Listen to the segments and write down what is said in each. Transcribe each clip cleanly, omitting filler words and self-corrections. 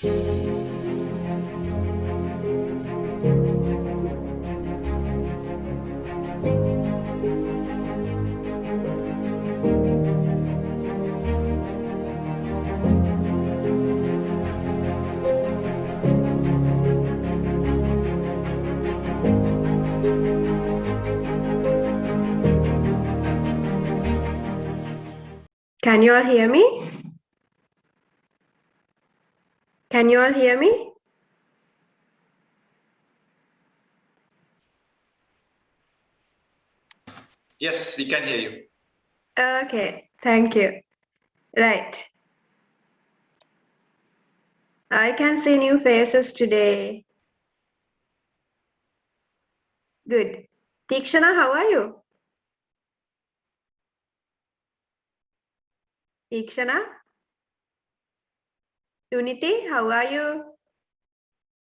Can you all hear me? Can you all hear me? Yes, we can hear you. Okay, thank you. Right. I can see new faces today. Good. Tikshana, how are you? Tikshana? Unity, how are you?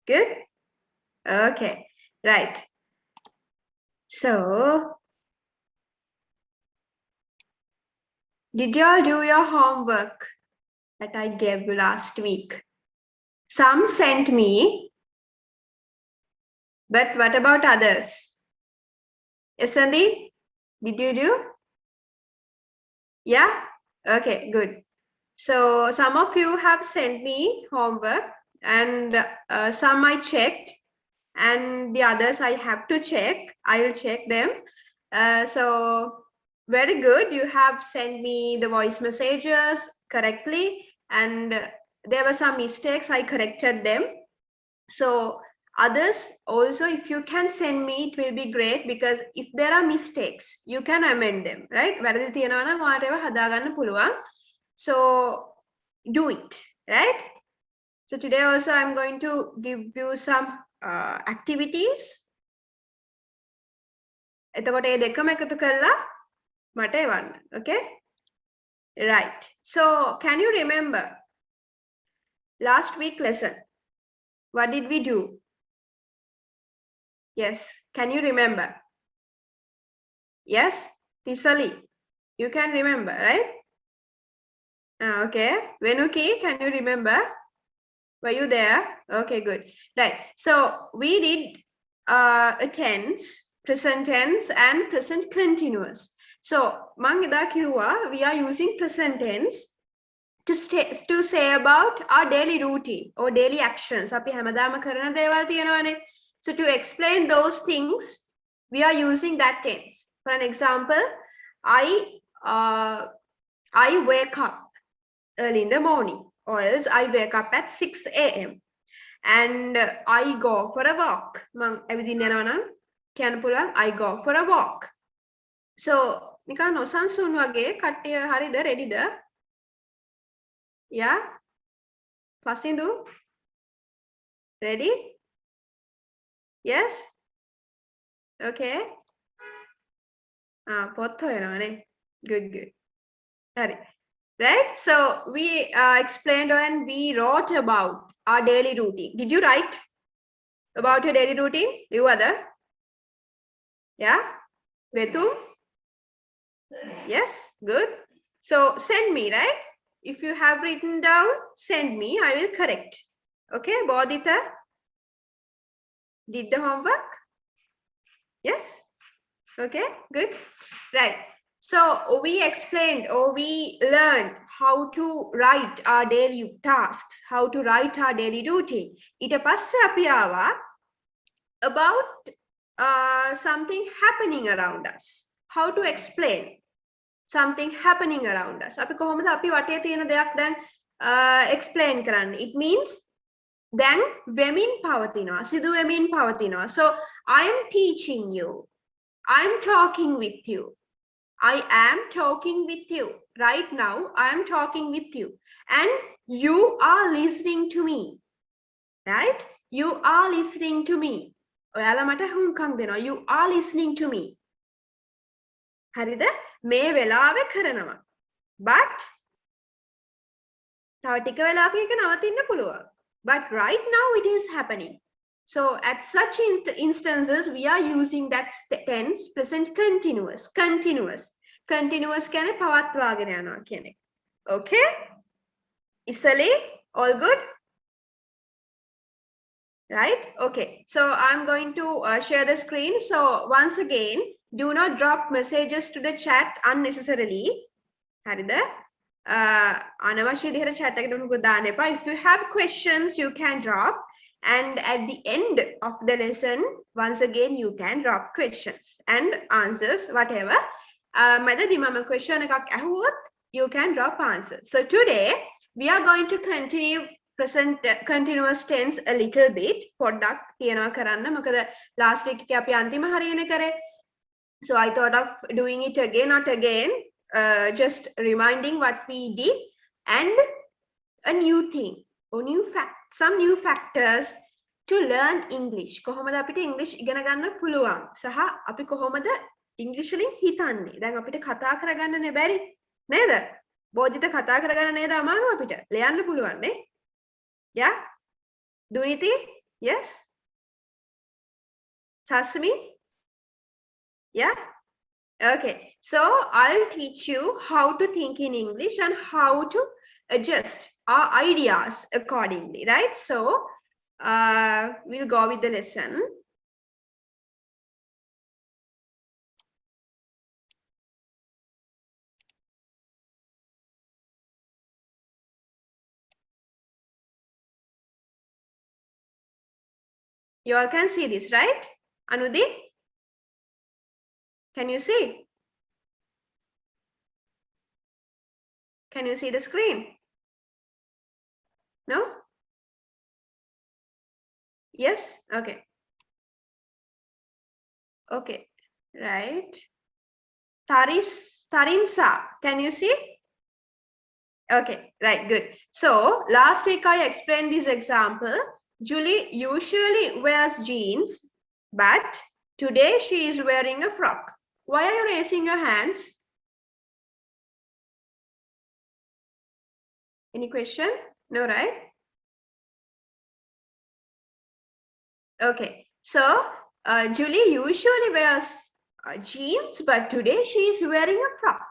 Good? Okay, right. So, did you all do your homework that I gave you last week? Some sent me, but what about others? Yasandi, did you do? Yeah? Okay, good. So some of you have sent me homework and some I checked and the others I have to check. I will check them. So very good. You have sent me the voice messages correctly and there were some mistakes. I corrected them. So others also, if you can send me, it will be great because if there are mistakes, you can amend them, right? So do it, right? So today also I'm going to give you some activities. Okay? Right. So can you remember last week lesson? What did we do? Yes. Can you remember? Yes? Tisali, you can remember, right? Okay. Venuki, can you remember? Were you there? Okay, good. Right. So we did a tense, present tense, and present continuous. So, Mangida Kiwa, we are using present tense to say about our daily routine or daily actions. So, to explain those things, we are using that tense. For an example, I wake up early in the morning, or else I wake up at 6 a.m. and I go for a walk. I go for a walk. So, නිකන් නොසන්සුන් වගේ කට්ටිය හරිද රෙඩිද? Yeah? Pasindu? Ready? Yes? Okay. පොත් හොයනවානේ. Good, good. හරි. Right? So we explained and we wrote about our daily routine. Did you write about your daily routine? You other? Yeah? Vetum? Yes? Good. So send me, right? If you have written down, send me. I will correct. Okay? Bodhita? Did the homework? Yes? Okay? Good. Right. So we explained or we learned how to write our daily tasks, how to write our daily routine. Ita passe api aawa about something happening around us. How to explain something happening around us. Api kohomada api wate tiyena deyak dan explain karanne. It means then වෙමින් පවතිනවා, සිදු වෙමින් පවතිනවා. So I am teaching you. I'm talking with you. I am talking with you. Right now, I am talking with you. And you are listening to me. Right? You are listening to me. You are listening to me. හරිද? මේ වෙලාවේ කරනවා. But තව ටික වෙලාවකින් නවතින්න පුළුවන්. But right now it is happening. So at such instances, we are using that tense present continuous. Continuous කියන්නේ පවත්වාගෙන යනවා කියන එක. Okay? Isali, all good? right? Okay, so I'm going to share the screen. So once again, do not drop messages to the chat unnecessarily. හරිද? අනවශ්‍ය විදිහට chat එකට මොකද දාන්න එපා. If you have questions, you can drop. And at the end of the lesson, once again, you can drop questions and answers, whatever. මැදදී මම question එකක් ඇහුවොත්, you can drop answers. So today, we are going to continue present continuous tense a little bit. පොඩ්ඩක් තියනවා කරන්න. මොකද last week එකේ අපි අන්තිම හරියනේ කරේ. So I thought of doing it again, not again. Just reminding what we did and a new thing or some new factors to learn English. කොහොමද අපිට English ඉගෙන ගන්න පුළුවන් සහ අපි කොහොමද English වලින් හිතන්නේ. දැන් අපිට කතා කරගන්න බැරි නේද? බෝධිත කතා කරගන්න නේද අමාරු අපිට. ලියන්න පුළුවන් නේ? Yeah? Duniti? Yes? Sasmi? Yeah? Okay, so I'll teach you how to think in English and how to adjust our ideas accordingly, right? So we'll go with the lesson. You all can see this, right? Anudi? Can you see? Can you see the screen? No? Yes? Okay. Okay, right. Tarinsa, can you see? Okay, right, good. So last week I explained this example. Julie usually wears jeans, but today she is wearing a frock. Why are you raising your hands? Any question? No, right? Okay, so Julie usually wears jeans, but today she is wearing a frock.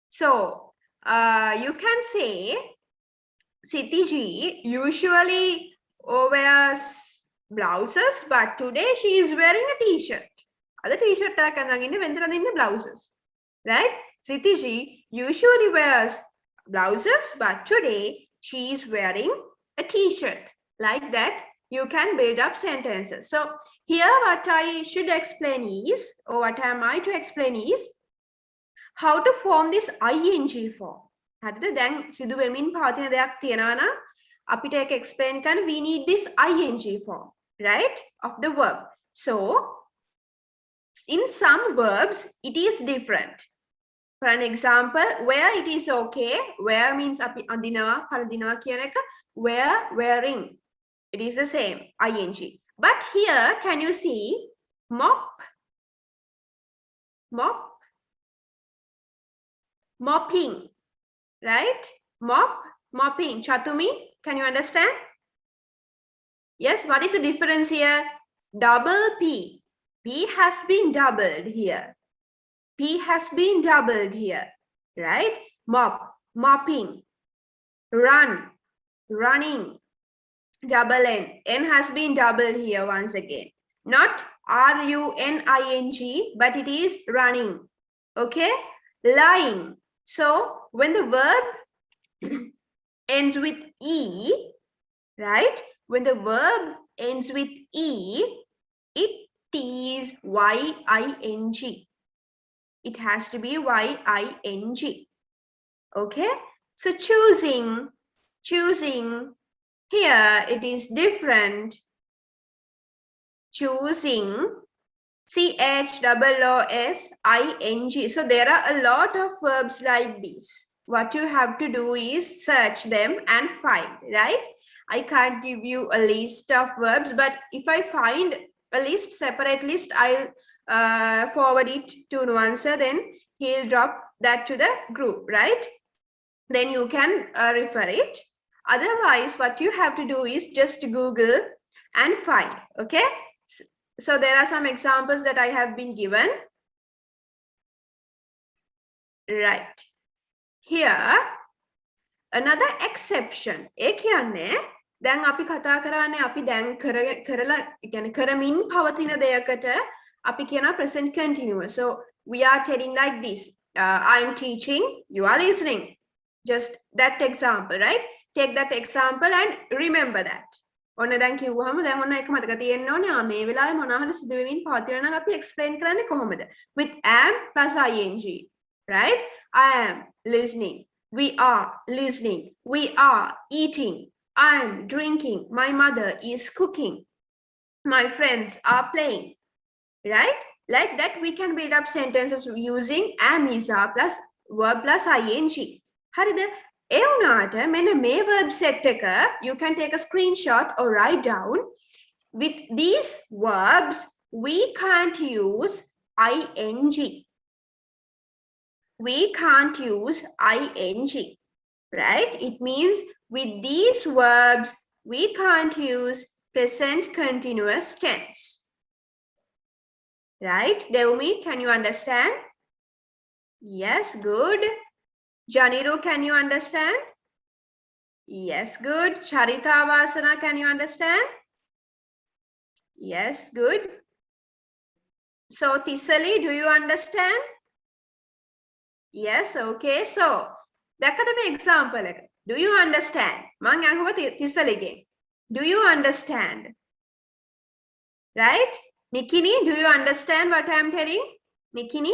So you can say Sitiji usually wears blouses, but today she is wearing a t-shirt. Other t-shirt blouses, right? Sitiji usually wears blouses, but today she is wearing a t-shirt. Like that, you can build up sentences. So here what I should explain is, or what am I to explain is, how to form this ing form. හරිද? දැන් සිදු වෙමින් පවතින දෙයක් තියෙනවා නම් අපිට ඒක explain කරන්න we need this ing form, right? Of the verb. So in some verbs it is different. For an example, where it is okay, where means අපි අඳිනවා, පළඳිනවා කියන එක, where, wearing. It is the same, ing. But here, can you see mop, mop, mopping, right? Mop, mopping. Chatumi, can you understand? Yes, what is the difference here? Double P. P has been doubled here. P has been doubled here, right? Mop, mopping. Run, running. Double N. N has been doubled here once again. Not R-U-N-I-N-G, but it is running. Okay? Lying. So when the verb ends with E, right? When the verb ends with E, it is Y-I-N-G. It has to be Y-I-N-G. Okay? So choosing. Here it is different. Choosing, CHOOSING. So there are a lot of verbs like this. What you have to do is search them and find, right? I can't give you a list of verbs, but if I find a list, separate list, I'll forward it to Nuansa, then he'll drop that to the group, right? Then you can refer it. Otherwise, what you have to do is just Google and find, okay? So there are some examples that I have been given. Right. Here, another exception. ඒ කියන්නේ දැන් අපි කතා කරන්නේ අපි දැන් කරලා කියන්නේ කරමින් පවතින දෙයකට අපි කියනවා present continuous. So we are telling like this. I am teaching, you are listening. Just that example, right? Take that example and remember that. ඔන්න දැන් කිව්වහම දැන් ඔන්න ඒක මතක තියෙන්න ඕනේ. මේ වෙලාවේ මොනවා හරි සිදු වෙමින් පවතින නම් අපි explain කරන්නේ කොහොමද? With am plus ing. Right? I am listening. We are listening. We are eating. I'm drinking. My mother is cooking. My friends are playing. Right? Like that, we can build up sentences using am, is, are plus verb plus ing. හරිද? ඒ වුණාට මෙන්න මේ verb set එක you can take a screenshot or write down. With these verbs, we can't use ing. We can't use ing. Right? It means with these verbs, we can't use present continuous tense. Right? Deumi, can you understand? Yes, good. Janiru, can you understand? Yes, good. Charita Vasana, can you understand? Yes, good. So, Tisali, do you understand? Yes, okay. So, දැක්කද මේ example එක? Do you understand? මං අහුව තිසලිගෙන්. Do you understand? Right? Nikini, do you understand what I am telling? Nikini?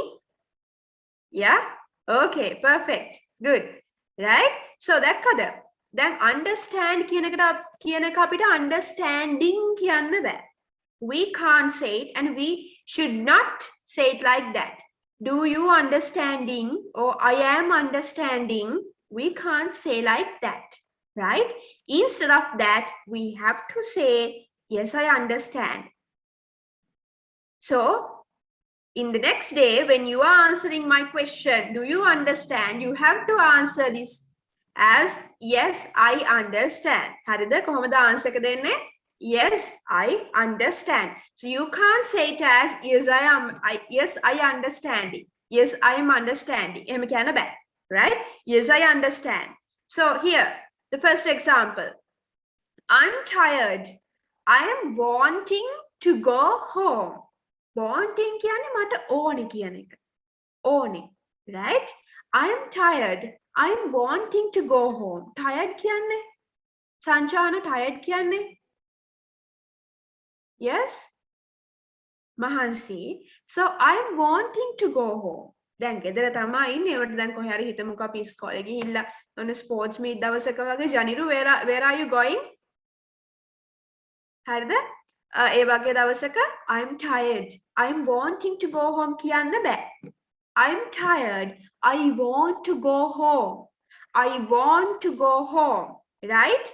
Yeah? Okay, perfect. Good. Right? So දැක්කද? දැන් understand කියන එක අපිට understanding කියන්න බෑ. We can't say it and we should not say it like that. Do you understanding or I am understanding? We can't say like that, right? Instead of that, we have to say, yes, I understand. So, in the next day, when you are answering my question, do you understand? You have to answer this as, yes, I understand. හරිද? කොහොමද answer එක දෙන්නේ? Yes, I understand. So you can't say it as, yes, I understanding. Yes, I am understanding. එහෙම කියන්න බෑ. Right? Yes, I understand. So here, the first example. I'm tired. I am wanting to go home. Wanting කියන්නේ මට ඕනේ කියන එක. ඕනේ. Right? I am tired. I am wanting to go home. Tired කියන්නේ? සංචාන tired කියන්නේ? Yes? Mahansi. So I'm wanting to go home. දැන් ගෙදර තමයි ඉන්නේ. ඒවට දැන් කොහේ හරි හිතමුකෝ අපි ඉස්කෝලේ ගිහිල්ලා ඔන්න ස්පෝර්ට්ස් මීට් දවසක වගේ ජනිරු where are you going? හරිද? ඒ වගේ දවසක I'm tired. I'm wanting to go home කියන්න බෑ. I'm tired. I want to go home. I want to go home. Right?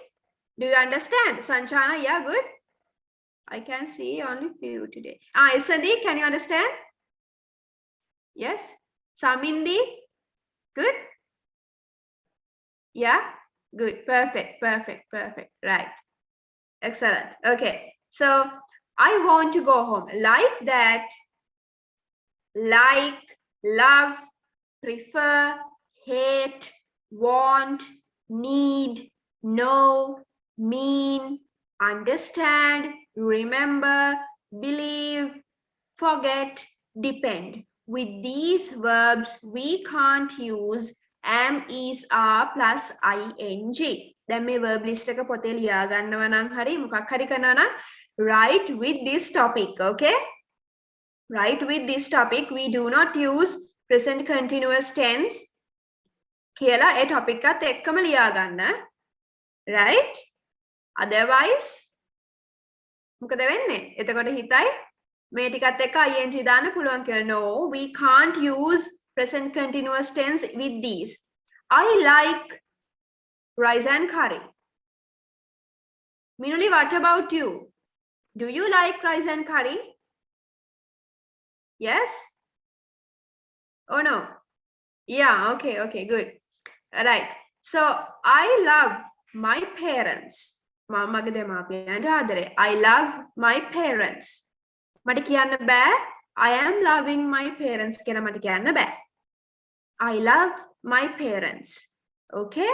Do you understand? Sanchana, yeah, good. I can see only few today. Isandi, can you understand? Yes. Samindi, good. Yeah, good. Perfect, perfect, perfect. Right. Excellent. Okay. So I want to go home. Like that. Like, love, prefer, hate, want, need, know, mean, understand, remember, believe, forget, depend. With these verbs, we can't use am, is, are plus ing. දැන් මේ verb list එක පොතේ ලියා ගන්නවා නම් හරි මොකක් හරි කරනවා නම් write with this topic, okay? Write with this topic. We do not use present continuous tense. කියලා ඒ topic එකත් එක්කම ලියා ගන්න. Right? Otherwise මොකද වෙන්නේ? එතකොට හිතයි මේ ටිකත් එක්ක ing දාන්න පුළුවන් කියලා. No, we can't use present continuous tense with these. I like rice and curry. Minuli, what about you? Do you like rice and curry? Yes? Oh no. Yeah, okay, okay, good. All right. So I love my parents. I love my parents. මට කියන්න බෑ I am loving my parents කියලා මට කියන්න බෑ. I love my parents. Okay?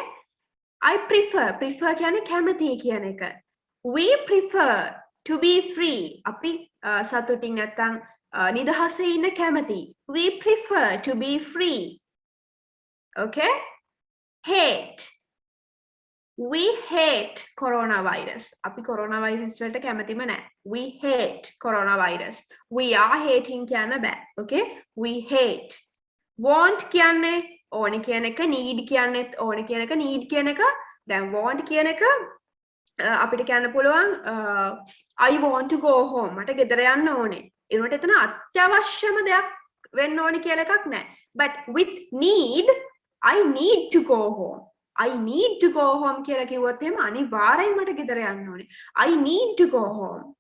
I prefer කියන්නේ කැමති කියන එක. We prefer to be free. අපි සතුටින් නැත්තම් නිදහසේ ඉන්න කැමති. We prefer to be free. Okay? Hate. We hate coronavirus. අපි coronavirus වලට කැමතිම නැහැ. We hate coronavirus. We are hating කියන්න බෑ. Okay? We hate. Want කියන්නේ ඕනි කියන එක, need කියන්නේත් ඕනි කියන එක, need කියන එක. දැන් want කියන එක අපිට කියන්න පුළුවන් I want to go home. මට ගෙදර යන්න ඕනේ. ඒකට එතන අත්‍යවශ්‍යම දෙයක් වෙන්න ඕනි කියලා එකක් නැහැ. But with need, I need to go home. I need to go home කියලා කිව්වොත් එහෙම අනිවාර්යෙන් මට ගෙදර යන්න ඕනේ. I need to go home.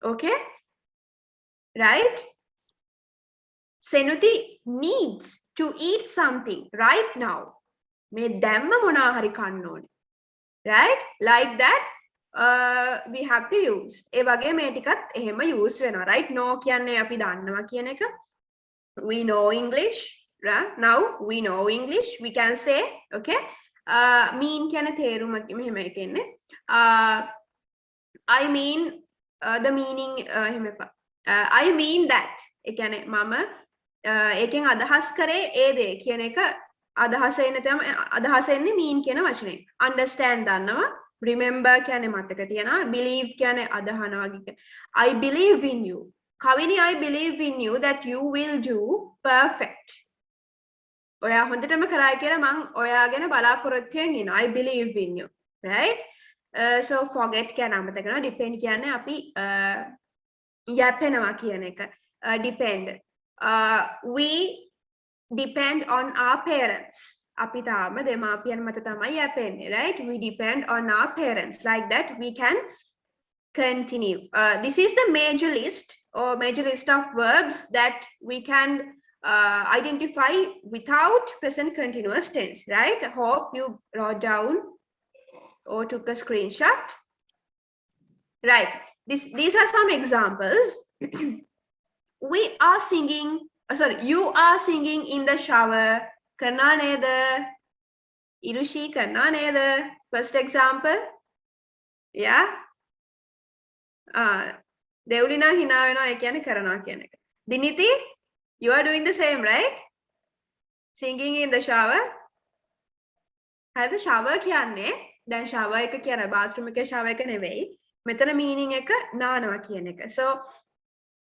Okay? Right? Senuti needs to eat something right now. මේ දැම්ම මොනවා හරි කන්න ඕනේ. Right? Like that we have to use. ඒ වගේ මේ ටිකත් එහෙම use වෙනවා. Right? No කියන්නේ අපි දන්නවා කියන එක. We know English. Right? Now we know English. We can say, okay? Mean කියන තේරුම මෙහෙම එකන්නේ. I mean the meaning එහෙම එපා. I mean that. ඒ කියන්නේ මම ඒකෙන් අදහස් කරේ ඒ දේ කියන එක අදහස එන්නේ mean කියන වචනේ. Understand දන්නවා. Remember කියන්නේ මතක තියනවා. Believe කියන්නේ අදහනවා වගේ. I believe in you. කවිනි I believe in you that you will do perfect. ඔයා හොඳටම කරයි කියලා මං ඔයා ගැන බලාපොරොත්තුෙන් ඉන්නවා. I believe in you. Right? So forget කියන අමතක කරනවා. Depend කියන්නේ අපි යැපෙනවා කියන එක. Depend. We depend on our parents. අපි තාම දෙමාපියන් මත තමයි යැපෙන්නේ, right? We depend on our parents. Like that we can continue. This is the major list of verbs that we can identify without present continuous tense, right? I hope you wrote down or took a screenshot. Right. These are some examples. We are singing. You are singing in the shower. Karna neda. Irushi karna neda. First example. Yeah. Deulina hina wena e kiyane karana kiyane එක. Diniti, you are doing the same, right? Singing in the shower. හරිද? shower කියන්නේ දැන් shower එක කියන bathroom එකේ shower එක නෙවෙයි. මෙතන meaning එක නානවා කියන එක. So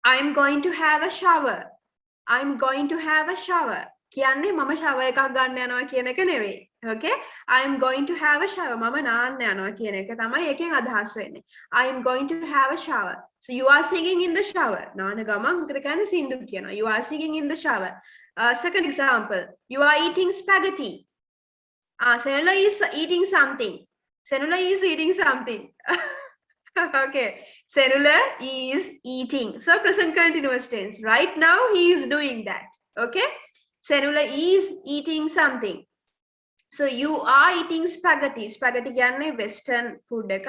I'm going to have a shower. I'm going to have a shower. කියන්නේ මම shower එකක් ගන්න යනවා කියන එක නෙවෙයි. Okay? I'm going to have a shower. මම නාන්න යනවා කියන එක තමයි එකෙන් අදහස් වෙන්නේ. I'm going to have a shower. So you are singing in the shower. නාන ගමන් මොකද කියන්නේ සින්දු කියනවා. You are singing in the shower. Second example. You are eating spaghetti. Senula is eating something. Senula is eating something. Okay. Senula is eating. So present continuous tense. Right now he is doing that. Okay. Senula is eating something. So you are eating spaghetti. Spaghetti කියන්නේ western food එකක්.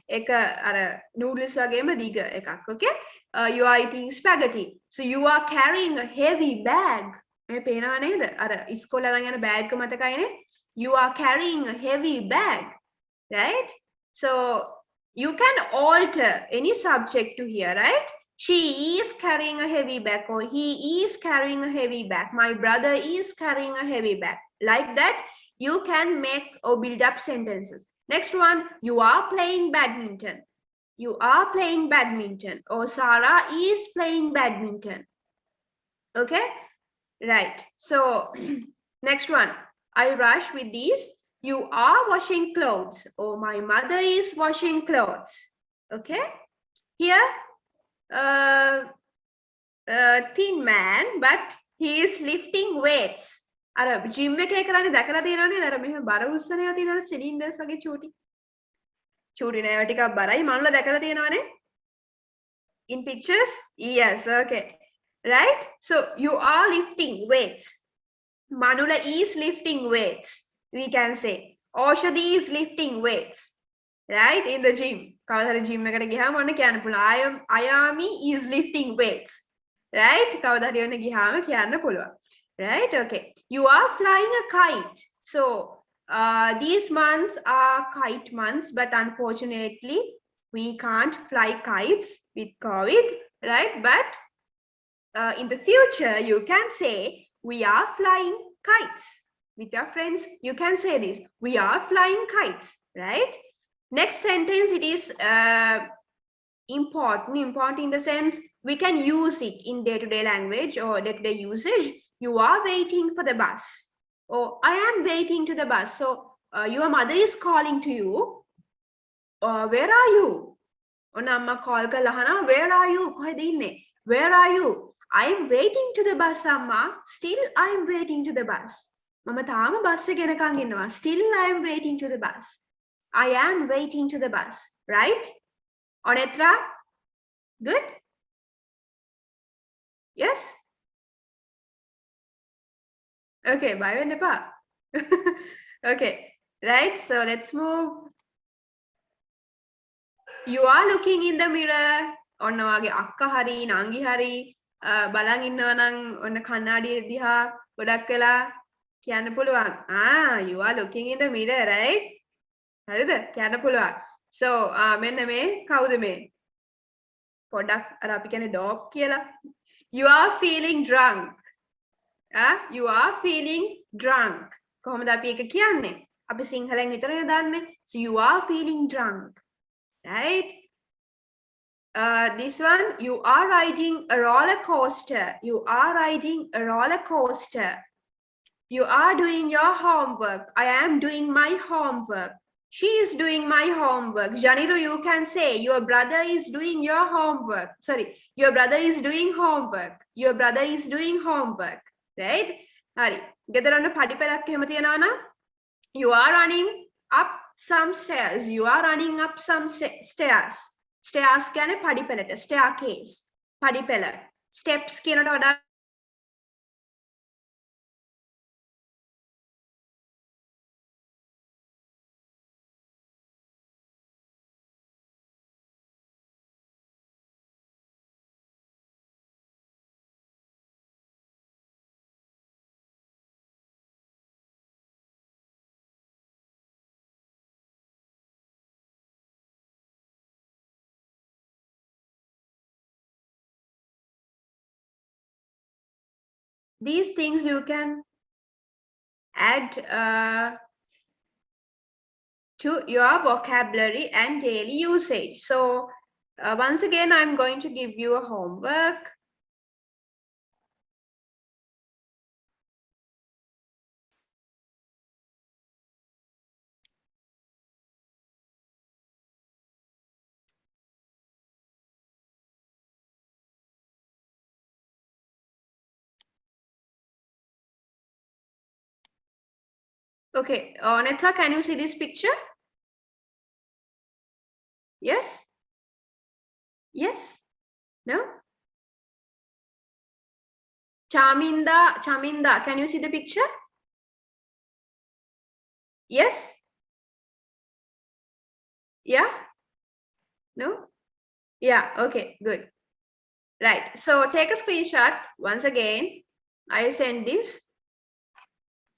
ඒක අර noodles වගේම දිග එකක්. Okay? You are eating spaghetti. So you are carrying a heavy bag. මේ පේනව නේද? අර ඉස්කෝලේ අරන් යන bag එක මතකයිනේ? You are carrying a heavy bag. Right? So you can alter any subject to here, right? She is carrying a heavy bag, or he is carrying a heavy bag. My brother is carrying a heavy bag. Like that, you can make or build up sentences. Next one, you are playing badminton. You are playing badminton. Or Sarah is playing badminton. Okay? Right. So, next one, I rush with these. You are washing clothes. Or my mother is washing clothes. Okay? Here, thin man, but he is lifting weights. අර gym එකේ කරන්නේ දැකලා තියෙනවනේ අර මෙහෙම බර උස්සනවා තියෙනවනේ cylinders වගේ චූටි නෑ ටිකක් බරයි මනුල දැකලා තියෙනවනේ in pictures. Yes, okay, right? So you are lifting weights. Manula is lifting weights. We can say Oshadi is lifting weights, right? In the gym. කවදාද gym එකට ගියාම ඔන්න කියන්න පුළුවන් Ayami is lifting weights, right? කවදාද ඔන්න ගියාම කියන්න පුළුවන්. Right? Okay. You are flying a kite. So, these months are kite months, but unfortunately, we can't fly kites with COVID, right? But in the future, you can say, we are flying kites. With your friends, you can say this, we are flying kites, right? Next sentence, it is important in the sense we can use it in day-to-day language or day-to-day usage. You are waiting for the bus, or I am waiting to the bus. So your mother is calling to you, where are you? Amma call kalahana, where are you? Where are you? I am waiting to the bus, Amma. Still I am waiting to the bus. Mama tama bus genakan innawa. Still I am waiting to the bus. I am waiting to the bus, right? Onetra? Good? Yes? Okay, bye Venepa. Okay, right? So let's move. You are looking in the mirror. ඔන්න ඔයාගේ අක්කා හරි නංගි හරි බලන් ඉන්නවා නම් ඔන්න කණ්ණාඩිය දිහා ගොඩක් වෙලා කියන්න පුළුවන්. You are looking in the mirror, right? හරිද? කියන්න පුළුවන්. So මෙන්න මේ කවුද මේ? පොඩක් අර අපි කියන්නේ dog කියලා. You are feeling drunk. You are feeling drunk. කොහොමද අපි ඒක කියන්නේ? අපි සිංහලෙන් විතරනේ දන්නේ. So you are feeling drunk. Right? This one, you are riding a roller coaster. You are riding a roller coaster. You are doing your homework. I am doing my homework. She is doing my homework. Janiru, you can say, your brother is doing your homework. Sorry, your brother is doing homework. Your brother is doing homework. Right? Hari. ගෙදරන්න පඩිපෙළක් එහෙම තියනවා නම් you are running up some stairs. You are running up some stairs. Stairs කියන්නේ පඩිපෙළට. Staircase. පඩිපෙළ. Steps කියනට වඩා these things you can add to your vocabulary and daily usage. So once again, I'm going to give you a homework. Okay, Netra, can you see this picture? Yes? Yes? No? Chaminda, can you see the picture? Yes? Yeah? No? Yeah, okay, good. Right, so take a screenshot. Once again, I'll send this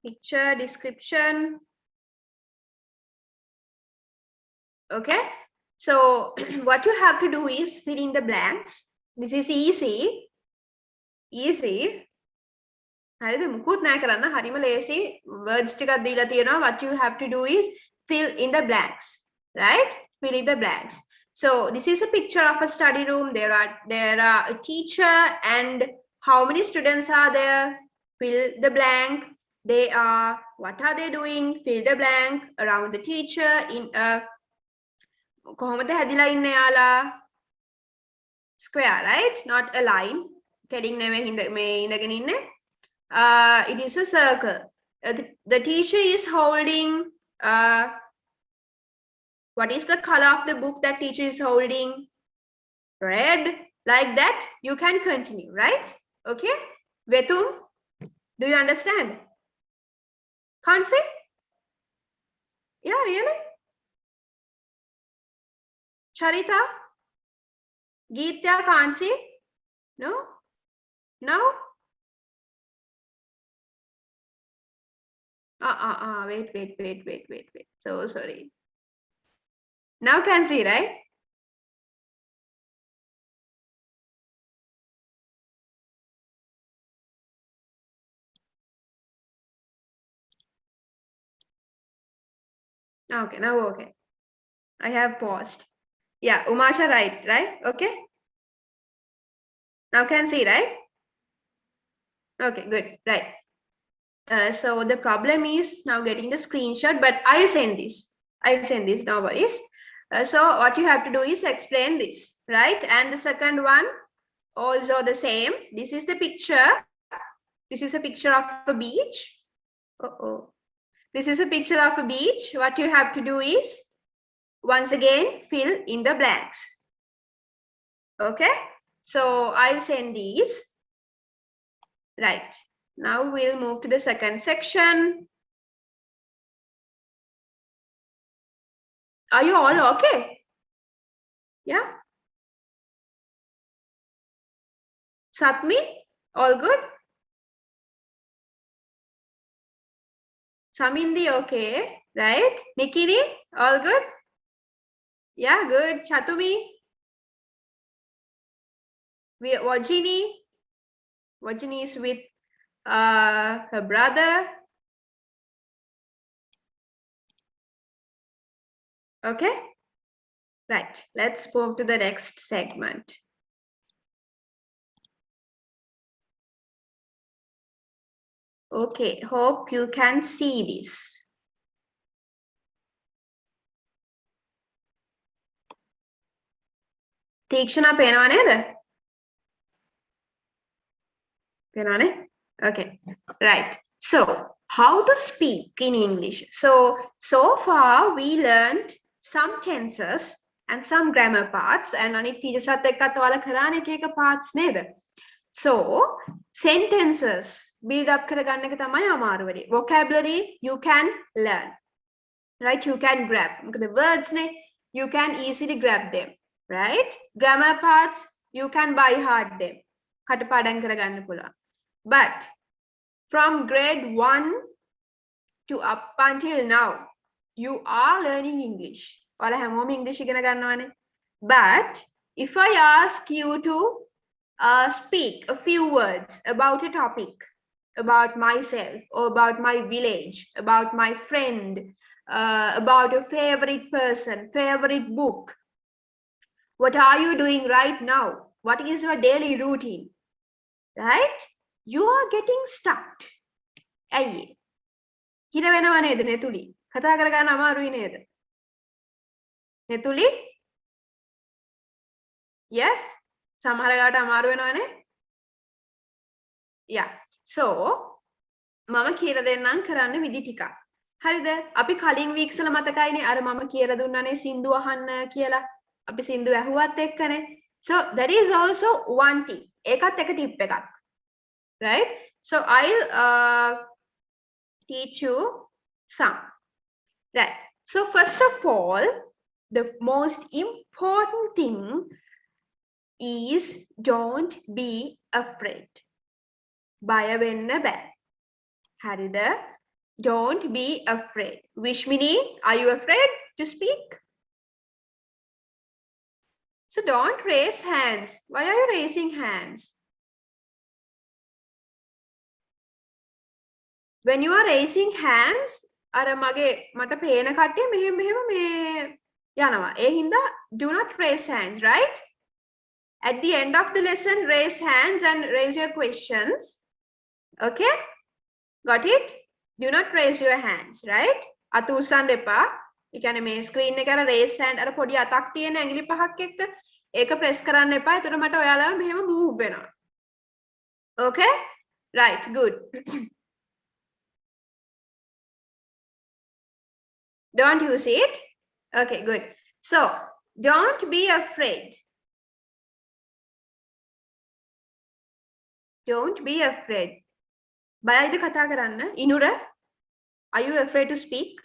picture description. Okay, so what you have to do is fill in the blanks. This is easy. හරිද මුකුත් නැහැ කරන්න හරිම ලේසි words ටිකක් දීලා තියෙනවා. What you have to do is fill in the blanks, right? Fill in the blanks. So this is a picture of a study room. There are a teacher and how many students are there? Fill the blank. They are, what are they doing? Fill the blank around the teacher in a කොහොමද හැදිලා ඉන්නේ යාලා? Square, right? Not a line. කෙලින් නෙමෙයි මේ ඉඳගෙන ඉන්නේ. It is a circle. The teacher is holding what is the color of the book that teacher is holding? Red. Like that, you can continue, right? Okay. Vetum, do you understand? Can't say? Yeah, really? Charita? Geetya, can't see? No? No? Wait. So sorry. Now can see, right? Okay, now okay. I have paused. Yeah, Umasha, right? Okay. Now can see, right? Okay, good, right. So the problem is now getting the screenshot, but I'll send this, no worries. So what you have to do is explain this, right? And the second one, also the same. This is the picture. This is a picture of a beach. This is a picture of a beach. What you have to do is, once again, fill in the blanks. Okay? So I'll send these. Right. Now we'll move to the second section. Are you all okay? Yeah? Satmi, all good? Samindi, okay, right? Nikini, all good? Yeah, good. Chatumi, Wajini is with her brother. Okay, right. Let's move to the next segment. Okay, hope you can see this. Tikshana pena neda? Pena. Okay, right. So, how to speak in English? So far we learned some tenses and some grammar parts, and anit teachers ekkat ඔයාලා කරානේ එක parts නේද? So sentences build up කරගන්න එක තමයි අමාරු වෙන්නේ. Vocabulary you can learn, right? You can grab. The words you can easily grab them, right? Grammar parts you can by heart them. කටපාඩම් කරගන්න පුළුවන්. But from grade 1 to up until now, you are learning English. ඔයාලා හැමෝම English ඉගෙන ගන්නවානේ. But if I ask you to speak a few words about a topic, about myself, or about my village, about my friend, about a favorite person, favorite book, what are you doing right now? What is your daily routine? Right? You are getting stuck. ඇයි? හිර වෙනව නේද නෙතුලි? කතා කරගන්න අමාරුයි නේද? නෙතුලි? Yes? සමහර වෙලාවට අමාරු වෙනවනේ? Yeah. So මම කියලා දෙන්නම් කරන්න විදි ටිකක්. හරිද? අපි කලින් වීක්ස් වල මතකයිනේ අර මම කියලා දුන්නානේ සින්දු අහන්න කියලා. අපි සින්දු ඇහුවත් එක්කනේ. So that is also one tip. ඒකත් එක tip එකක්. Right? So I'll teach you some. Right. So first of all, the most important thing is don't be afraid. Baya wenna bad. Harida, don't be afraid. Vishmini, are you afraid to speak? So don't raise hands. Why are you raising hands? When you are raising hands, අර මගේ මට පේන කට්ටිය මෙහෙම මේ යනවා. ඒ හින්දා do not raise hands, right? At the end of the lesson, raise hands and raise your questions. Okay? Got it? Do not raise your hands, right? අත උස්සන්න එපා. ඒ කියන්නේ මේ screen එක අර raise hand අර පොඩි අතක් තියෙන ඇඟිලි පහක් එක්ක ඒක press කරන්න එපා. එතකොට මට ඔයාලා මෙහෙම move වෙනවා. Okay? Right, good. Don't use it? Okay, good. So, don't be afraid. Don't be afraid. Bayayida katha karanna. Inura, are you afraid to speak?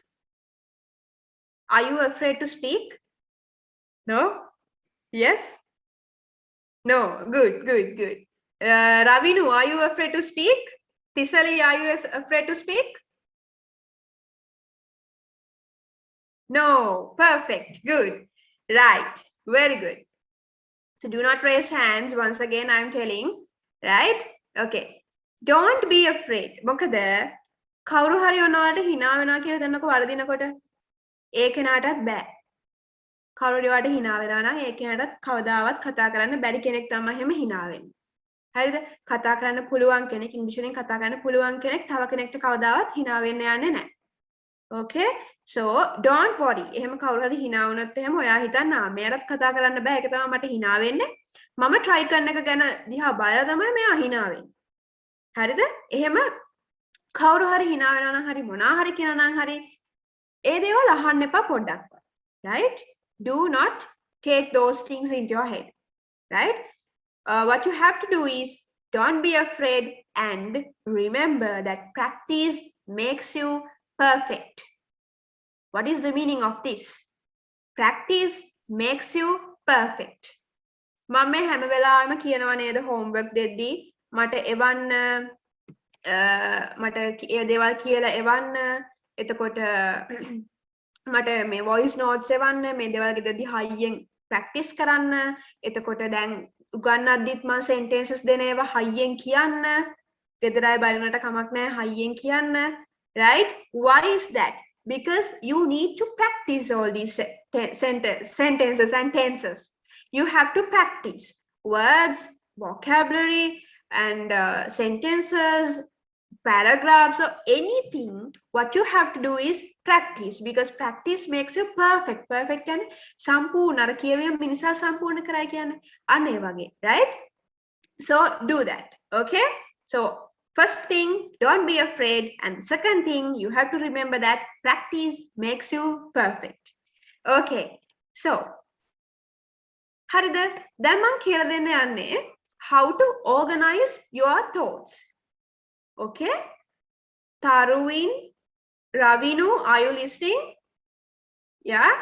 Are you afraid to speak? No? Yes? No. Good. Ravinu, are you afraid to speak? Tisali, are you afraid to speak? No. Perfect. Good. Right. Very good. So do not raise hands. Once again, I'm telling. Right? Okay. Don't be afraid. මොකද කවුරු හරි ඔයාලට hina වෙනවා කියලා දෙන්නකො වරදිනකොට ඒ කෙනාටත් බෑ. කවුරු හරි ඔයාලට hina වෙනවා නම් ඒ කෙනාටත් කවදාවත් කතා කරන්න බැරි කෙනෙක් තමයි එහෙම hina වෙන්නේ. හරිද? කතා කරන්න පුළුවන් කෙනෙක් ඉංග්‍රීසි වලින් කතා කරන්න පුළුවන් කෙනෙක් තව කෙනෙක්ට කවදාවත් hina වෙන්න යන්නේ නැහැ. Okay? So don't worry. එහෙම කවුරු හරි hina වුණොත් එහෙම ඔයා හිතන්න මෙයාටත් කතා කරන්න බෑ. ඒක තමයි මට hina වෙන්නේ. මම try කරන එක ගැන දිහා බලලා තමයි මෙයා hina වෙන්නේ. හරිද? එහෙම කවුරු හරි hina වෙනවා නම් හරි මොනවා හරි කියනවා නම් හරි ඒ දේවල් අහන්න එපා පොඩ්ඩක්වත්. Right? Do not take those things into your head. Right? What you have to do is don't be afraid and remember that practice makes you perfect. What is the meaning of this? Practice makes you perfect. මම හැම වෙලාවෙම කියනවා නේද homework දෙද්දී මට එවන්න මට ඒ දේවල් කියලා එවන්න එතකොට මට මේ voice notes එවන්න මේ දේවල් ගෙදරදී හයියෙන් practice කරන්න එතකොට දැන් උගන්නද්දිත් මම sentences දෙන ඒවා හයියෙන් කියන්න ගෙදර අය බලනට කමක් නැහැ හයියෙන් කියන්න right why is that because you need to practice all these sentences and tenses you have to practice words vocabulary and sentences paragraphs or anything what you have to do is practice because practice makes you perfect can සම්පූර්ණ අර කියවීම මිනිසා සම්පූර්ණ කරයි කියන්නේ අන්න ඒ වගේ right so do that okay so first thing don't be afraid and second thing you have to remember that practice makes you perfect okay so හරිද දැන් මම කියලා දෙන්න යන්නේ how to organize your thoughts okay Taruvin Ravinu are you listening yeah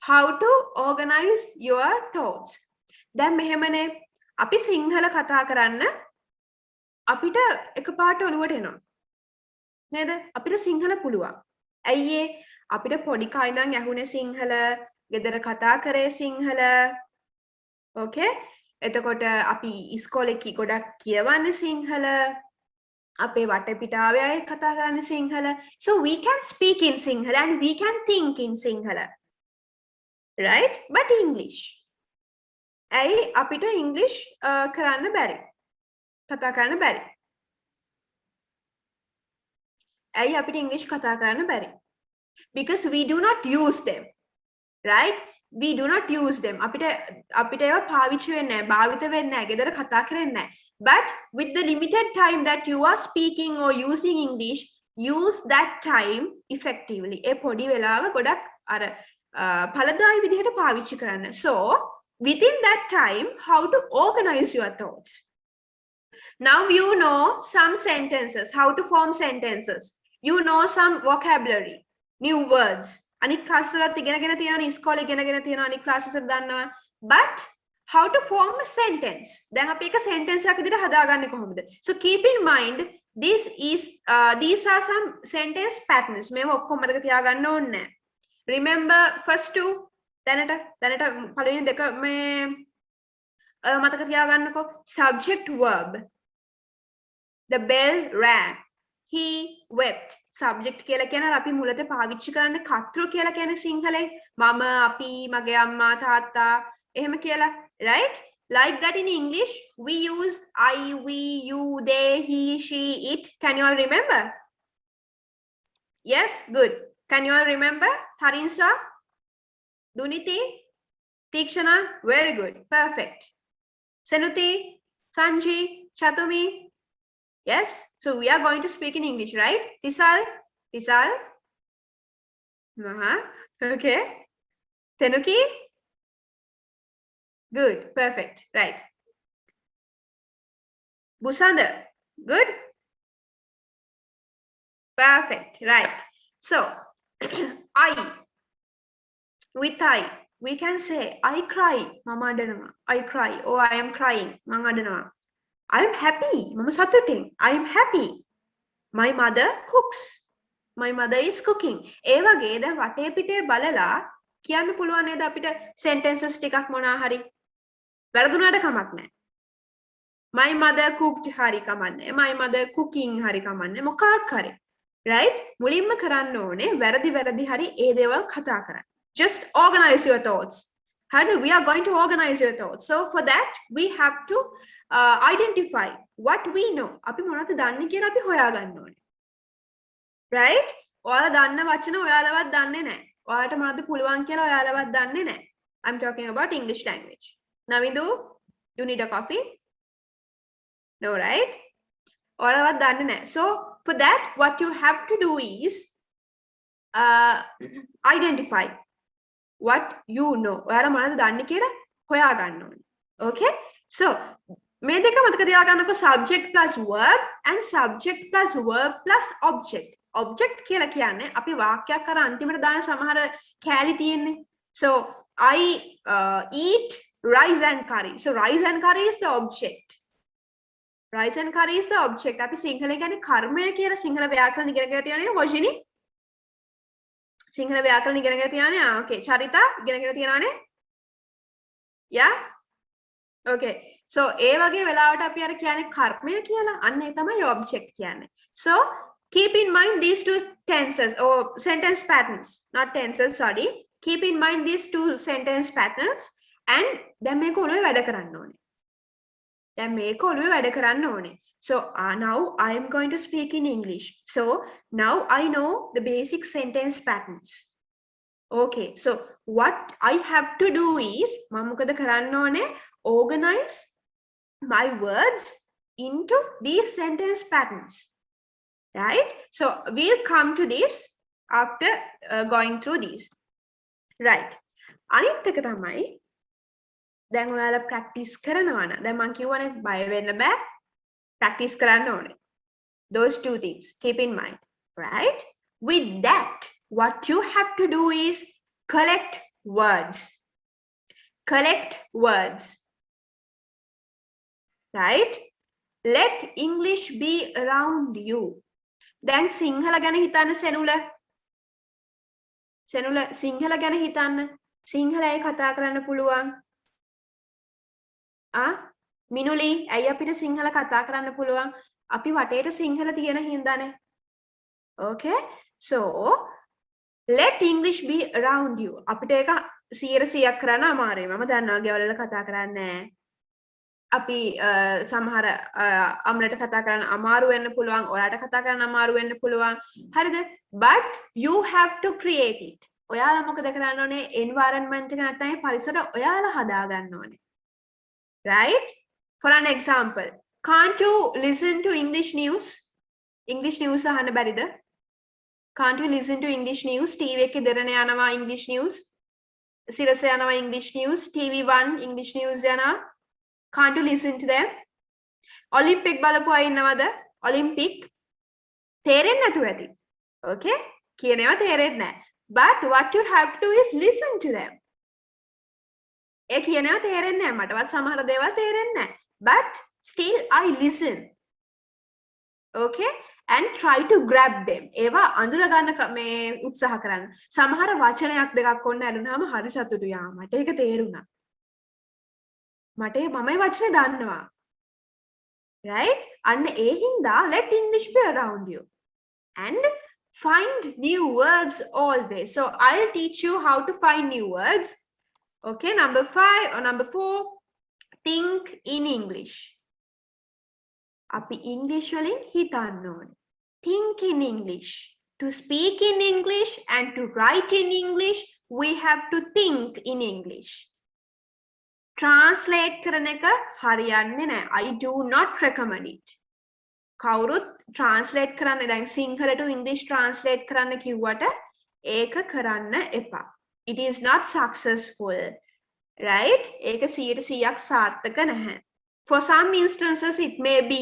how to organize your thoughts දැන් මෙහෙමනේ අපි සිංහල කතා කරන්න අපිට එකපාරට ඔලුවට එනවා නේද අපිට සිංහල පුළුවන් ඇයි ඒ අපිට පොඩි කාලේ ඉඳන් ඇහුනේ සිංහල ගෙදර කතා කරේ සිංහල okay එතකොට අපි ඉස්කෝලේ ගොඩක් කියවන්නේ සිංහල අපේ වටපිටාවේ අය කතා කරන්නේ Sinhala so we can speak in sinhala and we can think in sinhala right but english ඇයි අපිට english කරන්න බැරි කතා කරන්න බැරි ඇයි අපිට english කතා කරන්න බැරි because we do not use them right we do not use them අපිට ඒවා පාවිච්චි වෙන්නේ නැහැ භාවිත වෙන්නේ නැහැ ගෙදර කතා කරන්නේ නැහැ but with the limited time that you are speaking or using english use that time effectively ඒ පොඩි වෙලාව ගොඩක් අර ඵලදායි විදිහට පාවිච්චි කරන්න so within that time how to organize your thoughts now you know some sentences how to form sentences you know some vocabulary new words අනිත් class වලත් ඉගෙනගෙන තියෙනවා ඉස්කෝලේ ඉගෙනගෙන තියෙනවා අනිත් ක්ලාසස් වල දන්නවා but how to form a sentence දැන් අපි එක sentence එකක් විදිහට හදාගන්නේ කොහොමද so keep in mind these are some sentence patterns මේව ඔක්කොම මතක තියාගන්න ඕනේ remember first two දැනට පළවෙනි දෙක මේ මතක තියාගන්නකෝ subject verb the bell rang he wept subject කියලා කියන අපි මුලට පාවිච්චි කරන්න කර්තෘ කියලා කියන සිංහලෙන් මම අපි මගේ අම්මා තාත්තා එහෙම කියලා right like that in english we use I we you they he she it can you all remember yes good can you all remember Tarinsa Duniti Tikshana very good perfect Senuti Sanji Chatumi yes so we are going to speak in english right Tisal okay Tenuki good perfect right Busanda good perfect right so I with I we can say I cry mama adanawa I cry or I am crying mama adanawa I am happy mama සතුටින් I am happy my mother cooks My mother is cooking. ඒ වගේ දැන් වටේ පිටේ බලලා කියන්න පුළුවන් නේද අපිට sentences ටිකක් මොනවා හරි වැරදුනාට කමක් නැහැ. My mother cooked hari kamanne. My mother cooking hari kamanne. මොකක් හරි. Right? මුලින්ම කරන්න ඕනේ වැරදි hari ඒ දේවල් කතා කරන්න. Just organize your thoughts. We are going to organize your thoughts. So for that we have to identify what we know. අපි මොනවද දන්නේ කියලා අපි හොයාගන්න ඕනේ. Right? ඔයාලා දන්න වචන ඔයාලවත් දන්නේ නැහැ. ඔයාලට මොනවද පුළුවන් කියලා ඔයාලවත් දන්නේ නැහැ. I'm talking about English language. Navindu, you need a coffee? No, right? ඔයාලවත් දන්නේ නැහැ. So for that what you have to do is identify what you know. ඔයාලා මොනවද දන්නේ කියලා හොයාගන්න ඕනේ. Okay? So මේ දෙක මතක තියාගන්නකො subject plus verb and subject plus verb plus object. Object කියලා කියන්නේ අපි වාක්‍යයක් අර අන්තිමට දාන සමහර කෑලි තියෙන්නේ. So I eat rice and curry. So rice and curry is the object. Rice and curry is the object. අපි සිංහලේ කියන්නේ කර්මය කියලා සිංහල ව්‍යාකරණ ඉගෙනගෙන තියෙනනේ වොෂිනි. සිංහල ව්‍යාකරණ ඉගෙනගෙන තියෙනනේ. Okay. චරිතා ඉගෙනගෙන තියෙනවානේ. Yeah. Okay. So ඒ වගේ වෙලාවට අපි අර කියන්නේ කර්මය කියලා. අන්න ඒ තමයි object කියන්නේ. So keep in mind these two tenses or sentence patterns. Not tenses, sorry. Keep in mind these two sentence patterns and දැන් මේක ඔළුවේ වැඩ කරන්න ඕනේ. දැන් මේක ඔළුවේ වැඩ කරන්න ඕනේ. So now I am going to speak in English. So now I know the basic sentence patterns. Okay. So what I have to do is මම මොකද කරන්න ඕනේ? Organize my words into these sentence patterns. Right? So we'll come to this after going through these. Right. අනිත් එක තමයි දැන් ඔයාලා practice කරනවා නම් දැන් මම කියවනේ බය වෙන්න බෑ practice කරන්න ඕනේ. Those two things keep in mind. Right? With that what you have to do is collect words. Collect words. Right? Let English be around you. දැන් සිංහල ගැන හිතන්න සෙනුල සිංහල ගැන හිතන්න සිංහලයි කතා කරන්න පුළුවන් මිනුලි ඇයි අපිට සිංහල කතා කරන්න පුළුවන් අපි වටේට සිංහල තියෙන හින්දානේ. Okay? So let English be around you. අපිට ඒක 100% කරන්න අමාරුයි. මම දන්නවා ගෙවල් කතා කරන්නේ නැහැ. අපි සමහර අම්ලට කතා කරන්න අමාරු වෙන්න පුළුවන් ඔයාලට කතා කරන්න අමාරු වෙන්න පුළුවන් හරිද but you have to create it ඔයාලා මොකද කරන්න ඕනේ environment එක නැත්නම් පරිසර ඔයාලා හදා ගන්න ඕනේ right for an example can't you listen to English news අහන්න බැරිද can't you listen to English news TV එකේ දෙරණ යනවා English news සිරස යනවා English news TV1 English news යනවා. Can't you listen to them? Olympic බලපු අය ඉන්නවද? Olympic තේරෙන්නේ නැතුව ඇති. Okay? කියනවා තේරෙන්නේ නැහැ. But what you have to do is listen to them. ඒ කියනවා තේරෙන්නේ නැහැ. මටවත් සමහර දේවල් තේරෙන්නේ නැහැ. But still I listen. Okay? And try to grab them. ඒවා අඳුර ගන්න මේ උත්සාහ කරන්න. සමහර වචනයක් දෙකක් ඔන්න ඇලුනහම හරි සතුටුයි මට ඒක තේරුණා. මට මමයි වචනේ දන්නවා. Right? අන්න ඒ හින්දා let English be around you. And find new words always. So I'll teach you how to find new words. Okay, number 5 or number 4, think in English. අපි English වලින් හිතන්න ඕනේ. Think in English. To speak in English and to write in English, we have to think in English. Translate කරන එක හරියන්නේ නැහැ. I do not recommend it. කවුරුත් translate කරන්න දැන් සිංහලට English translate කරන්න කිව්වට ඒක කරන්න එපා. It is not successful. Right? ඒක 100% සාර්ථක නැහැ. For some instances it may be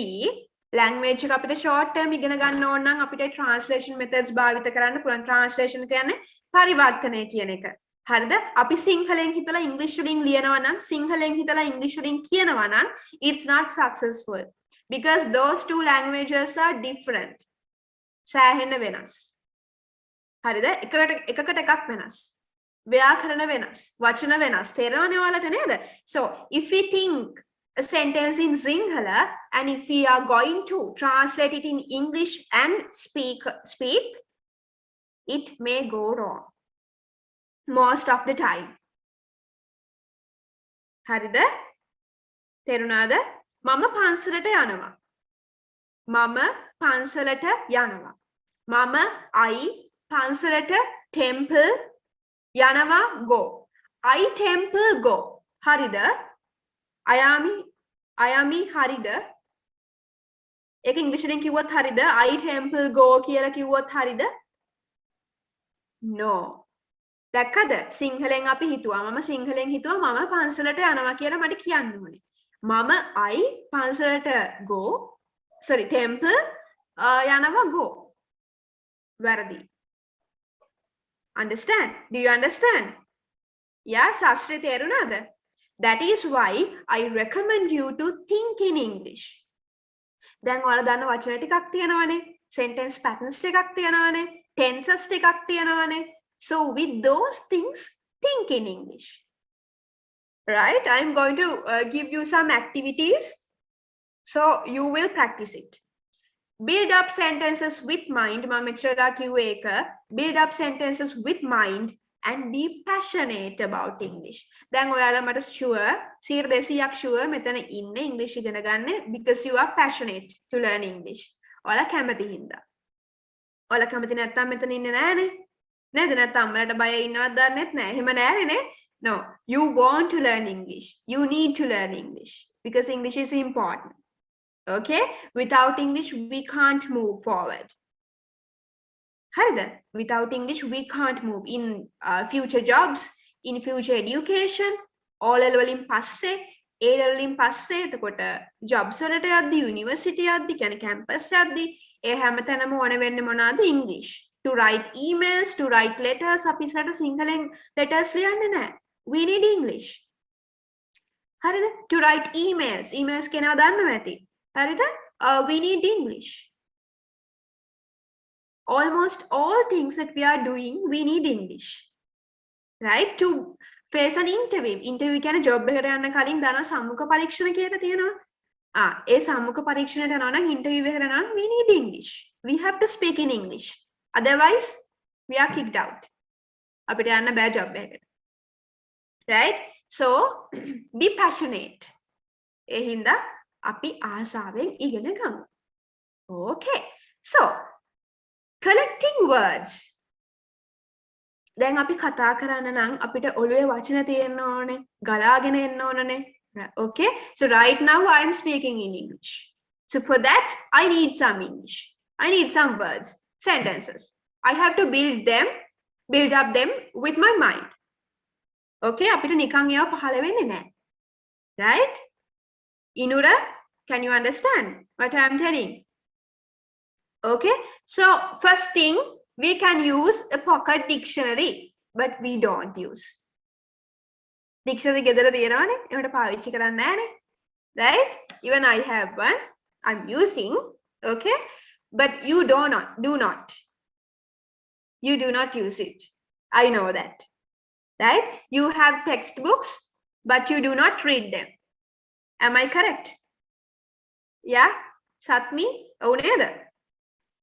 language එක අපිට short term ඉගෙන ගන්න ඕන නම් අපිට translation methods භාවිත කරන්න පුළුවන්. Translation කියන්නේ පරිවර්තනය කියන එක. හරිද? අපි සිංහලෙන් හිතලා ඉංග්‍රීසි වලින් ලියනවා නම් සිංහලෙන් හිතලා ඉංග්‍රීසි වලින් කියනවා නම් it's not successful because those two languages are different. සෑහෙන වෙනස්. හරිද? එකකට එකක් වෙනස්. ව්‍යාකරණ වෙනස්. වචන වෙනස්. තේරෙනවනේ ඔයාලට නේද? So if we think a sentence in Sinhala and if we are going to translate it in English and speak, it may go wrong most of the time. හරිද? තේරුණාද? මම පන්සලට යනවා. මම පන්සලට යනවා. මම I පන්සලට temple යනවා go. I temple go. හරිද? අයාමි හරිද? ඒක ඉංග්‍රීසියෙන් කිව්වොත් හරිද? I temple go කියලා කිව්වොත් හරිද? No. දැක්කද? සිංහලෙන් අපි හිතුවා. මම සිංහලෙන් හිතුවා මම පන්සලට යනවා කියලා මට කියන්න ඕනේ. මම I පන්සලට go. Sorry, temple යනවා go. වැරදි. Understand? Do you understand? Yeah, Sastri තේරුණාද? That is why I recommend you to think in English. දැන් ඔයාලා දන්න වචන ටිකක් තියෙනවනේ. Sentence patterns ටිකක් තියෙනවනේ. Tenses ටිකක් තියෙනවනේ. So with those things, think in English. Right? I'm going to give you some activities. So you will practice it. Build up sentences with mind. Build up sentences with mind and be passionate about English. Then ඔයාලා මට sure 100%ක් sure මෙතන ඉන්නේ English ඉගෙන ගන්න because you are passionate to learn English. ඔයාලා කැමති හින්දා. ඔයාලා කැමති නැත්නම් මෙතන ඉන්නේ නෑනේ. නේද? නැත්නම් අම්මලාට බය ඉන්නවද දන්නෙත් නෑ. එහෙම නෑනේ නේ. No, you want to learn English. You need to learn English because English is important. Okay? Without English, we can't move forward. Harida, without English, we can't move in future jobs, in future education, all level in passe, A level in passe, එතකොට jobs වලට යද්දි, university යද්දි, කියන්නේ campus යද්දි, ඒ හැමතැනම ඕන වෙන්නේ මොනවාද? English. To write emails, to write letters, අපි ඉස්සරට සිංහලෙන් letters ලියන්නේ නැහැ. We need English. හරිද? To write emails, emails කෙනා දන්නව ඇති. හරිද? We need English. Almost all things that we are doing, we need English. Right? To face an interview. Interview කියන්නේ job එකට යන්න කලින් දාන සම්මුඛ පරීක්ෂණ කියලා තියෙනවා. ඒ සම්මුඛ පරීක්ෂණයට යනවා නම් interview එකට යනවා we need English. We have to speak in English. Otherwise, we are kicked out. අපිට යන්න බෑ job එකකට. Right? So, be passionate. ඒ හින්දා අපි ආසාවෙන් ඉගෙන ගමු. Okay. So, collecting words. දැන් අපි කතා කරන්න නම් අපිට ඔළුවේ වචන තියෙන්න ඕනේ. ගලාගෙන එන්න ඕනනේ. Okay? So right now I am speaking in English. So for that I need some English. I need some words, sentences. I have to build up them with my mind. Okay? අපිට නිකන් ඒවා පහළ වෙන්නේ නැහැ. Right? Inura, can you understand what I am telling? Okay, so first thing, we can use a pocket dictionary, but we don't use. Dictionary ගෙදර තියෙනවනේ, ඒකට පාවිච්චි කරන්නේ නැහනේ. Right? Even I have one. I'm using, okay? But you do not. You do not use it. I know that. Right? You have textbooks, but you do not read them. Am I correct? Yeah? Satmi? Oh, neither.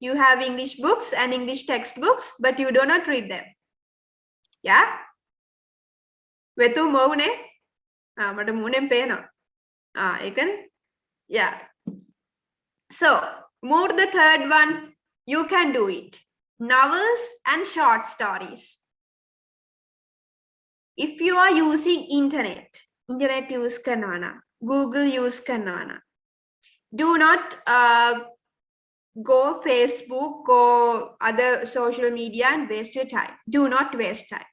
You have English books and English textbooks, but you do not read them. Yeah? Vetu moune? Mata moonen pena. Ekan? Yeah. So, move the third one. You can do it. Novels and short stories. If you are using internet use karna, Google use karna. Do not go Facebook or other social media and waste your time. Do not waste time.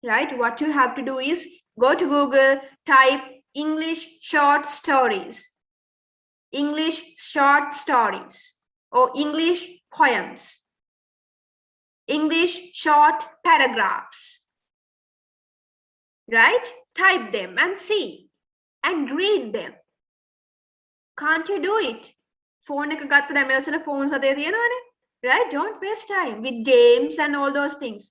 Right? What you have to do is go to Google, type English short stories. English short stories or English poems. English short paragraphs. Right? Type them and see and read them. Can't you do it? Phone එක ගත්ත දැන් මෙලසන phones අතේ තියෙනවනේ. right? Don't waste time with games and all those things,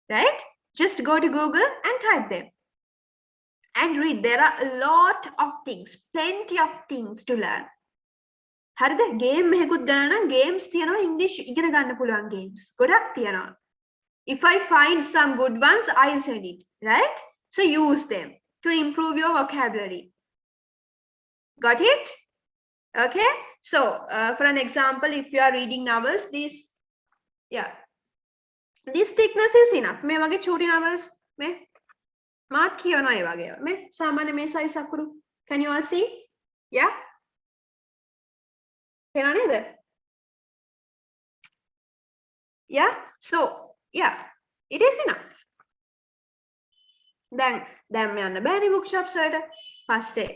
right? Just go to Google and type them and read. There are a lot of things, plenty of things to learn. හරිද? game එකකුත් ගන්න නම් games තියෙනවා English ඉගෙන ගන්න පුළුවන් games. ගොඩක් තියෙනවා. If I find some good ones, I'll send it, right? So use them to improve your vocabulary. Got it? Okay. So for an example, if you are reading novels, this thickness is enough. මේ වගේ චූටි novels මේ මාත් කියනවා ඒ වගේ. මේ සාමාන්‍ය මේ size අකුරු. Can you all see? Yeah. Can I either? Yeah. So yeah, it is enough. Then me යන්න බෑනේ bookshops වලට. පස්සේ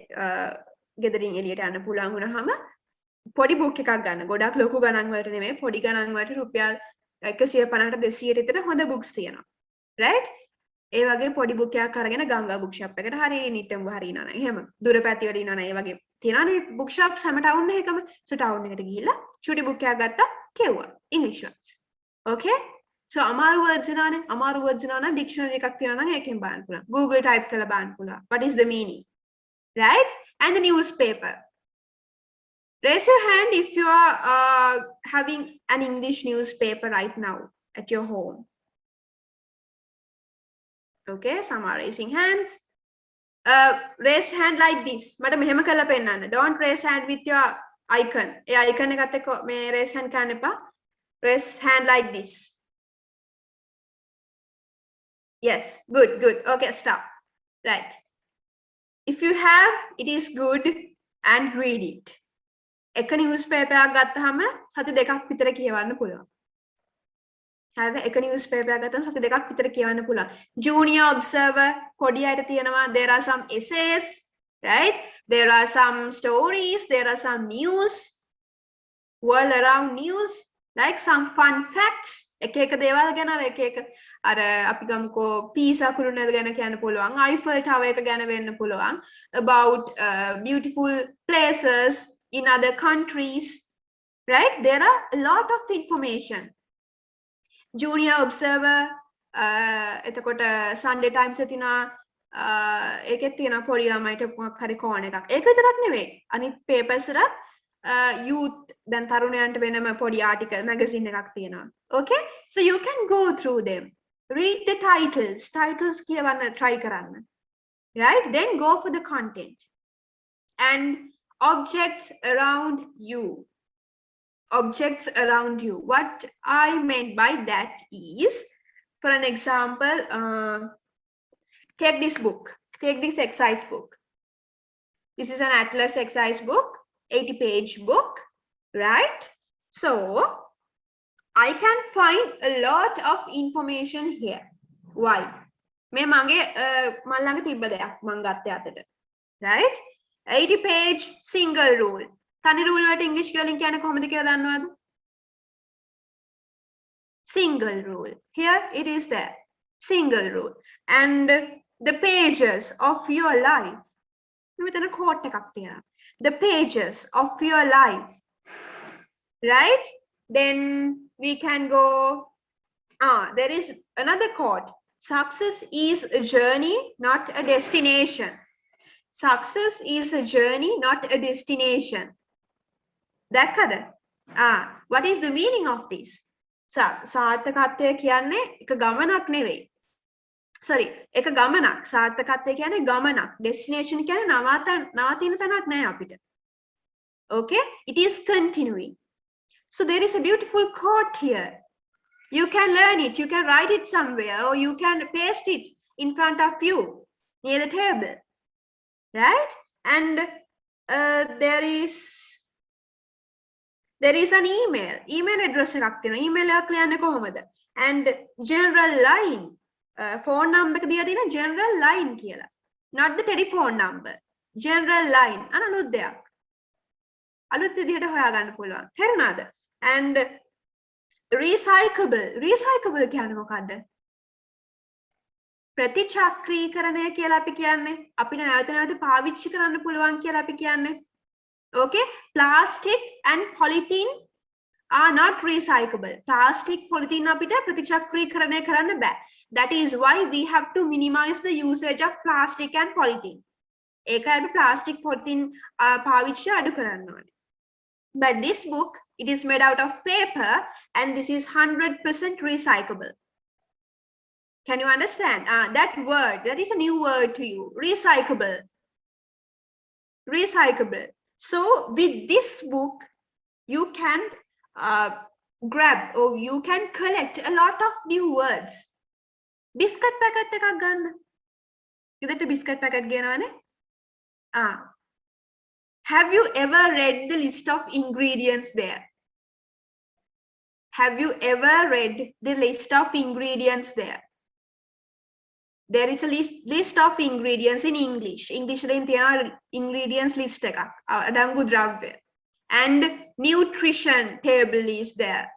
ගෙදරින් එළියට යන්න පුළුවන් වුණාම පොඩි book එකක් ගන්න. ගොඩක් ලොකු ගණන් වලට නෙමෙයි පොඩි ගණන් වලට රුපියල් 150ට 200ට විතර හොඳ books තියෙනවා. Right? ඒ වගේ පොඩි book එකක් අරගෙන ගංගා bookshop එකට හරි නිට්ටඹ හරි ඉනවා නම් එහෙම දුර පැති වල ඉනවා නම් ඒ වගේ තියෙනවානේ bookshops හැම town එකකම. So town එකට ගිහිල්ලා චූටි book එකක් ගත්තා කියුවා English words. Okay? So අමාරු words එනවානේ. අමාරු words එනවා නම් dictionary එකක් තියෙනවා නම් ඒකෙන් බලන්න පුළුවන්. Google type කරලා බලන්න පුළුවන්. What is the meaning? Right? And the newspaper. Raise your hand if you are having an English newspaper right now at your home. Okay, some are raising hands. Raise hand like this. Madam, මෙහෙම කරලා පෙන්නන්න. Don't raise hand with your icon. A icon එකත් එක්ක මේ raise hand කරන්න එපා. Raise hand like this. Yes, good. Okay, stop. Right. If you have, it is good and read it. එක newspaper එකක් ගත්තාම සති දෙකක් විතර කියවන්න පුළුවන්. හරිද? එක newspaper එකක් ගත්තම සති දෙකක් විතර කියවන්න පුළුවන්. Junior Observer පොඩි අයට තියෙනවා. There are some essays, right? There are some stories, there are some news, world around news, like some fun facts. එක එක දේවල් ගැන එක එක අර අපි ගමුකෝ පීසා කුරුණෑග ගැන කියන්න පුළුවන්. Eiffel Tower එක ගැන වෙන්න පුළුවන්. About beautiful places in other countries, right? There are a lot of information. Junior Observer, එතකොට Sunday Times තියෙනවා ඒකෙත් තියෙනවා පොඩි ළමයිට මොකක් හරි කෝණ එකක්. ඒක විතරක් නෙවෙයි. අනිත් papers වල youth දැන් තරුණයන්ට වෙනම පොඩි article magazine එකක් තියෙනවා. Okay? So you can go through them. Read the titles. Titles කියවන්න try කරන්න. Right? Then go for the content. And objects around you. Objects around you. What I meant by that is, for an example, take this book. Take this exercise book. This is an Atlas exercise book, 80-page book, right? So I can find a lot of information here. Why? මේ මගේ මල් ළඟ තිබ්බ දෙයක් මම ගත්තේ අතට. Right? 80-page single rule. තනි rule වලට English වලින් කියන්නේ කොහොමද කියලා දන්නවද? Single rule. Here it is there. Single rule. And the pages of your life. මෙතන quote එකක් තියෙනවා. The pages of your life. Right? Then we can go. There is another quote. Success is a journey, not a destination. Success is a journey, not a destination. දැක්කද? What is the meaning of this? සාර්ථකත්වය කියන්නේ එක ගමනක් නෙවෙයි. Sorry, එක ගමනක්. සාර්ථකත්වය කියන්නේ ගමනක්. Destination කියන්නේ නවතින තැනක් නෑ අපිට. Okay? It is continuing. So there is a beautiful quote here. You can learn it. You can write it somewhere, or you can paste it in front of you near the table. Right? And there is an email address එකක් තියෙනවා. email එකක් ලියන්නේ කොහොමද? And general line phone number එක දීලා තියෙනවා general line කියලා. Not the telephone number. General line. අලුත් දෙයක්. අලුත් විදිහට හොයාගන්න පුළුවන්. තේරුණාද? And recyclable කියන්නේ මොකද්ද? ප්‍රතිචක්‍රීකරණය කියලා අපි කියන්නේ අපිට නැවත නැවත පාවිච්චි කරන්න පුළුවන් කියලා අපි කියන්නේ. Okay? Plastic and polythene are not recyclable. Plastic polythene අපිට ප්‍රතිචක්‍රීකරණය කරන්න බෑ. That is why we have to minimize the usage of plastic and polythene. ඒකයි අපි plastic polythene පාවිච්චි අඩු කරන්න ඕනේ. But this book, it is made out of paper and this is 100% recyclable. Can you understand? That word, that is a new word to you. Recyclable. Recyclable. So with this book, you can grab or you can collect a lot of new words. Biscuit packet එකක් ගන්න. ඉතින් biscuit packet ගේනවනේ. Have you ever read the list of ingredients there? Have you ever read the list of ingredients there? There is a list of ingredients in English. English එකෙන් තියෙන ingredients list එකක්. අඩංගු ද්‍රව්‍ය. And nutrition table is there.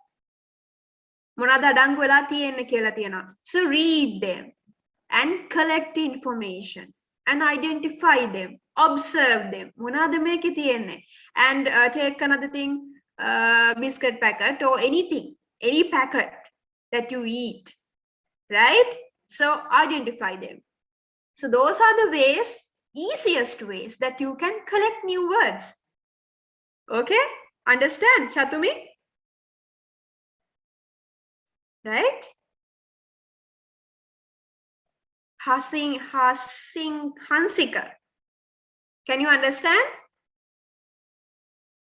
මොනවාද අඩංගු වෙලා තියෙන්නේ කියලා තියෙනවා. So read them and collect information and identify them. Observe them. මොනවාද මේකේ තියෙන්නේ? And take another thing, biscuit packet or anything, any packet that you eat, right? So identify them. So those are the ways, easiest ways that you can collect new words. Okay? Understand, Chatumi? Right? Hansika. Can you understand?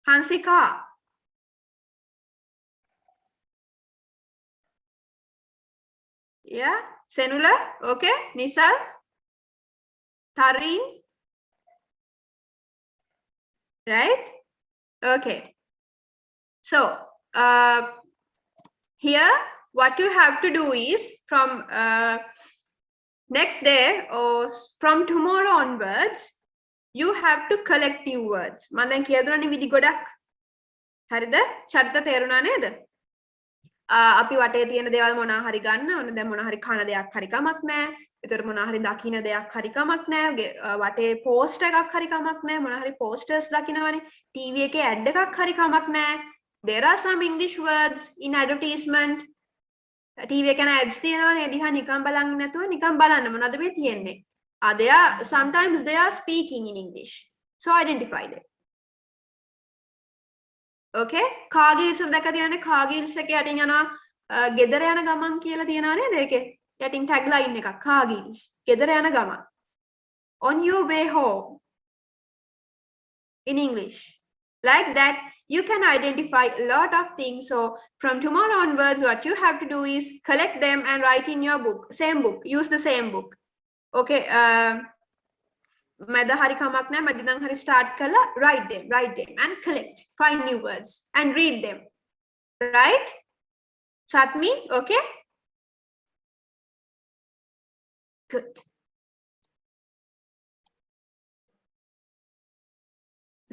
Hansika. Yeah. Senula. Okay. Nisal. Tarin. Right? Okay. So, here, what you have to do is from next day or from tomorrow onwards, you have to collect new words. මම දැන් කියලා දුන්නානේ විදි ගොඩක්. හරිද? චරිත තේරුණා නේද? අපි වටේ තියෙන දේවල් මොනවා හරි ගන්න ඕන. දැන් මොනවා හරි කන දෙයක් හරි කමක් නැහැ. ඒතර මොනවා හරි දකින්න දෙයක් හරි කමක් නැහැ. වටේ පෝස්ට් එකක් හරි කමක් නැහැ. මොනවා හරි පෝස්ටර්ස් දකින්නවනේ. ටීවී එකේ ඇඩ් එකක් හරි කමක් නැහැ. There are some English words in advertisement. TV එකේ ads තියෙනවනේ. ඒ දිහා නිකන් බලන්නේ නැතුව නිකන් බලන්න මොනවද මේ තියෙන්නේ. Sometimes they are speaking in English. So identify them. Okay? කාගීල්ස් දැක තියෙනනේ කාගීල්ස් එකේ යටින් යනවා ගෙදර යන ගමන් කියලා තියෙනවා නේද? ඒකේ යටින් tagline එකක් කාගීල්ස් ගෙදර යන ගමන්. On your way home. In English. Like that, you can identify a lot of things. So from tomorrow onwards, what you have to do is collect them and write in your book. Same book. Use the same book. Okay. මැද හරි කමක් නැහැ මැද ඉඳන් හරි start කරලා write them and collect, find new words and read them, right? Satmi, okay? Good.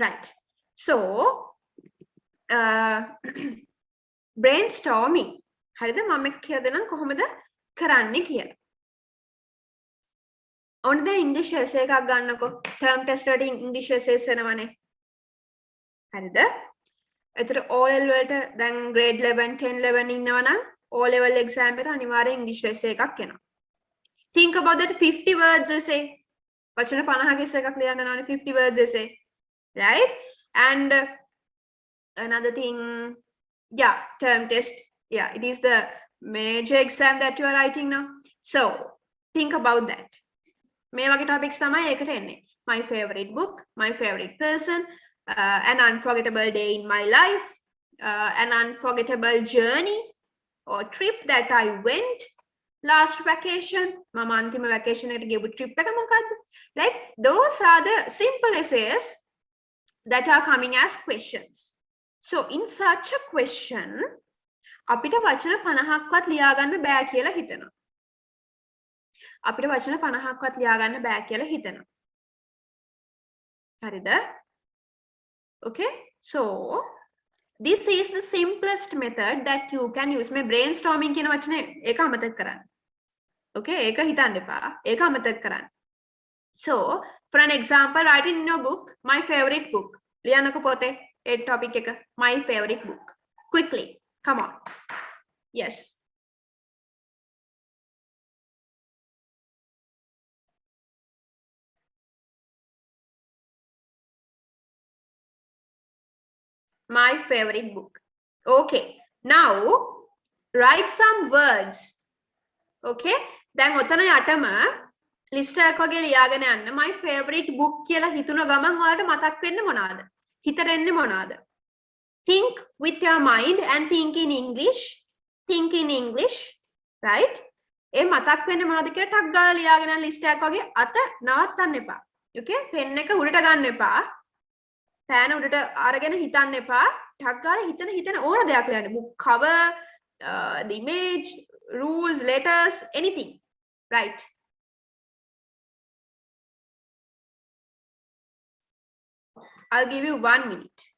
Right. So brainstorming හරිද මම එක කියලා දෙන්නම් කොහොමද කරන්නේ කියලා. On the English essay එකක් ගන්නකො term test වලට English essays එනවනේ හරිද එතකොට O level වලට දැන් grade 11 10 11 ඉන්නවනම් O level exam එකට අනිවාර්යෙන් English essay එකක් එනවා think about that 50 words essay වචන 50ක essay එකක් ලියන්න යනවනේ 50 words essay right and another thing yeah term test yeah it is the major exam that you are writing now so think about that මේ වගේ topics තමයි ඒකට එන්නේ my favorite book my favorite person an unforgettable day in my life an unforgettable journey or trip that I went last vacation මම අන්තිම vacation එකට ගියපු trip එක මොකක්ද like those are the simple essays that are coming as questions so in such a question අපිට වචන 50ක්වත් ලියා ගන්න බෑ කියලා හිතනවා අපිට වචන 50ක්වත් ලියා ගන්න බෑ කියලා හිතනවා. හරිද? Okay? So this is the simplest method that you can use. මේ brainstorming කියන වචනේ ඒක අමතක කරන්න. Okay? ඒක හිතන්න එපා. ඒක අමතක කරන්න. So for an example write in your book my favorite book. ලියන්නකො පොතේ ඒ topic එක my favorite book. quickly. Come on. Yes. My favorite book. Okay, now write some words. Okay, දැන් ඔතන යටම ලිස්ට් එකක් වගේ ලියාගෙන යන්න. My favorite book කියලා හිතුන ගමන් ඔයාලට මතක් වෙන්නේ මොනවාද? හිතට එන්නේ මොනවාද? Think with your mind and think in English. Think in English, right? ඒ මතක් වෙන්නේ මොනවද කියලා ටක් ගාලා ලියාගෙන යන ලිස්ට් එකක් වගේ අත නවත්තන්න එපා. Okay, පෙන් එක උඩට ගන්න එපා. පෑන උඩට අරගෙන හිතන්න එපා. ටක් ගාලා හිතන ඕන දෙයක් ලියන්න. book cover, the image, rules, letters, anything, right? I'll give you 1 minute.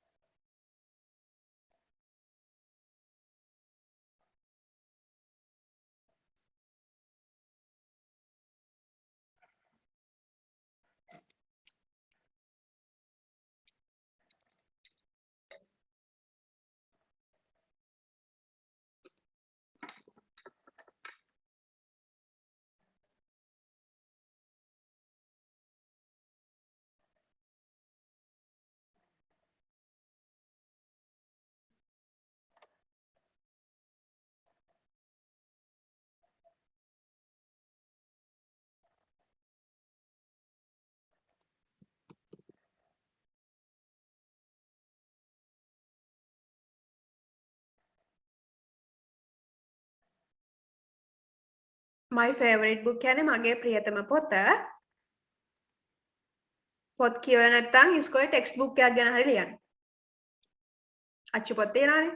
My favorite book කියන්නේ මගේ ප්‍රියතම පොත. පොත් කියවලා නැත්නම් ඉස්කෝලේ ටෙක්ස්ට් බුක් එකක් ගැන හරි ලියන්න. අච්චු පොත් තියනවානේ.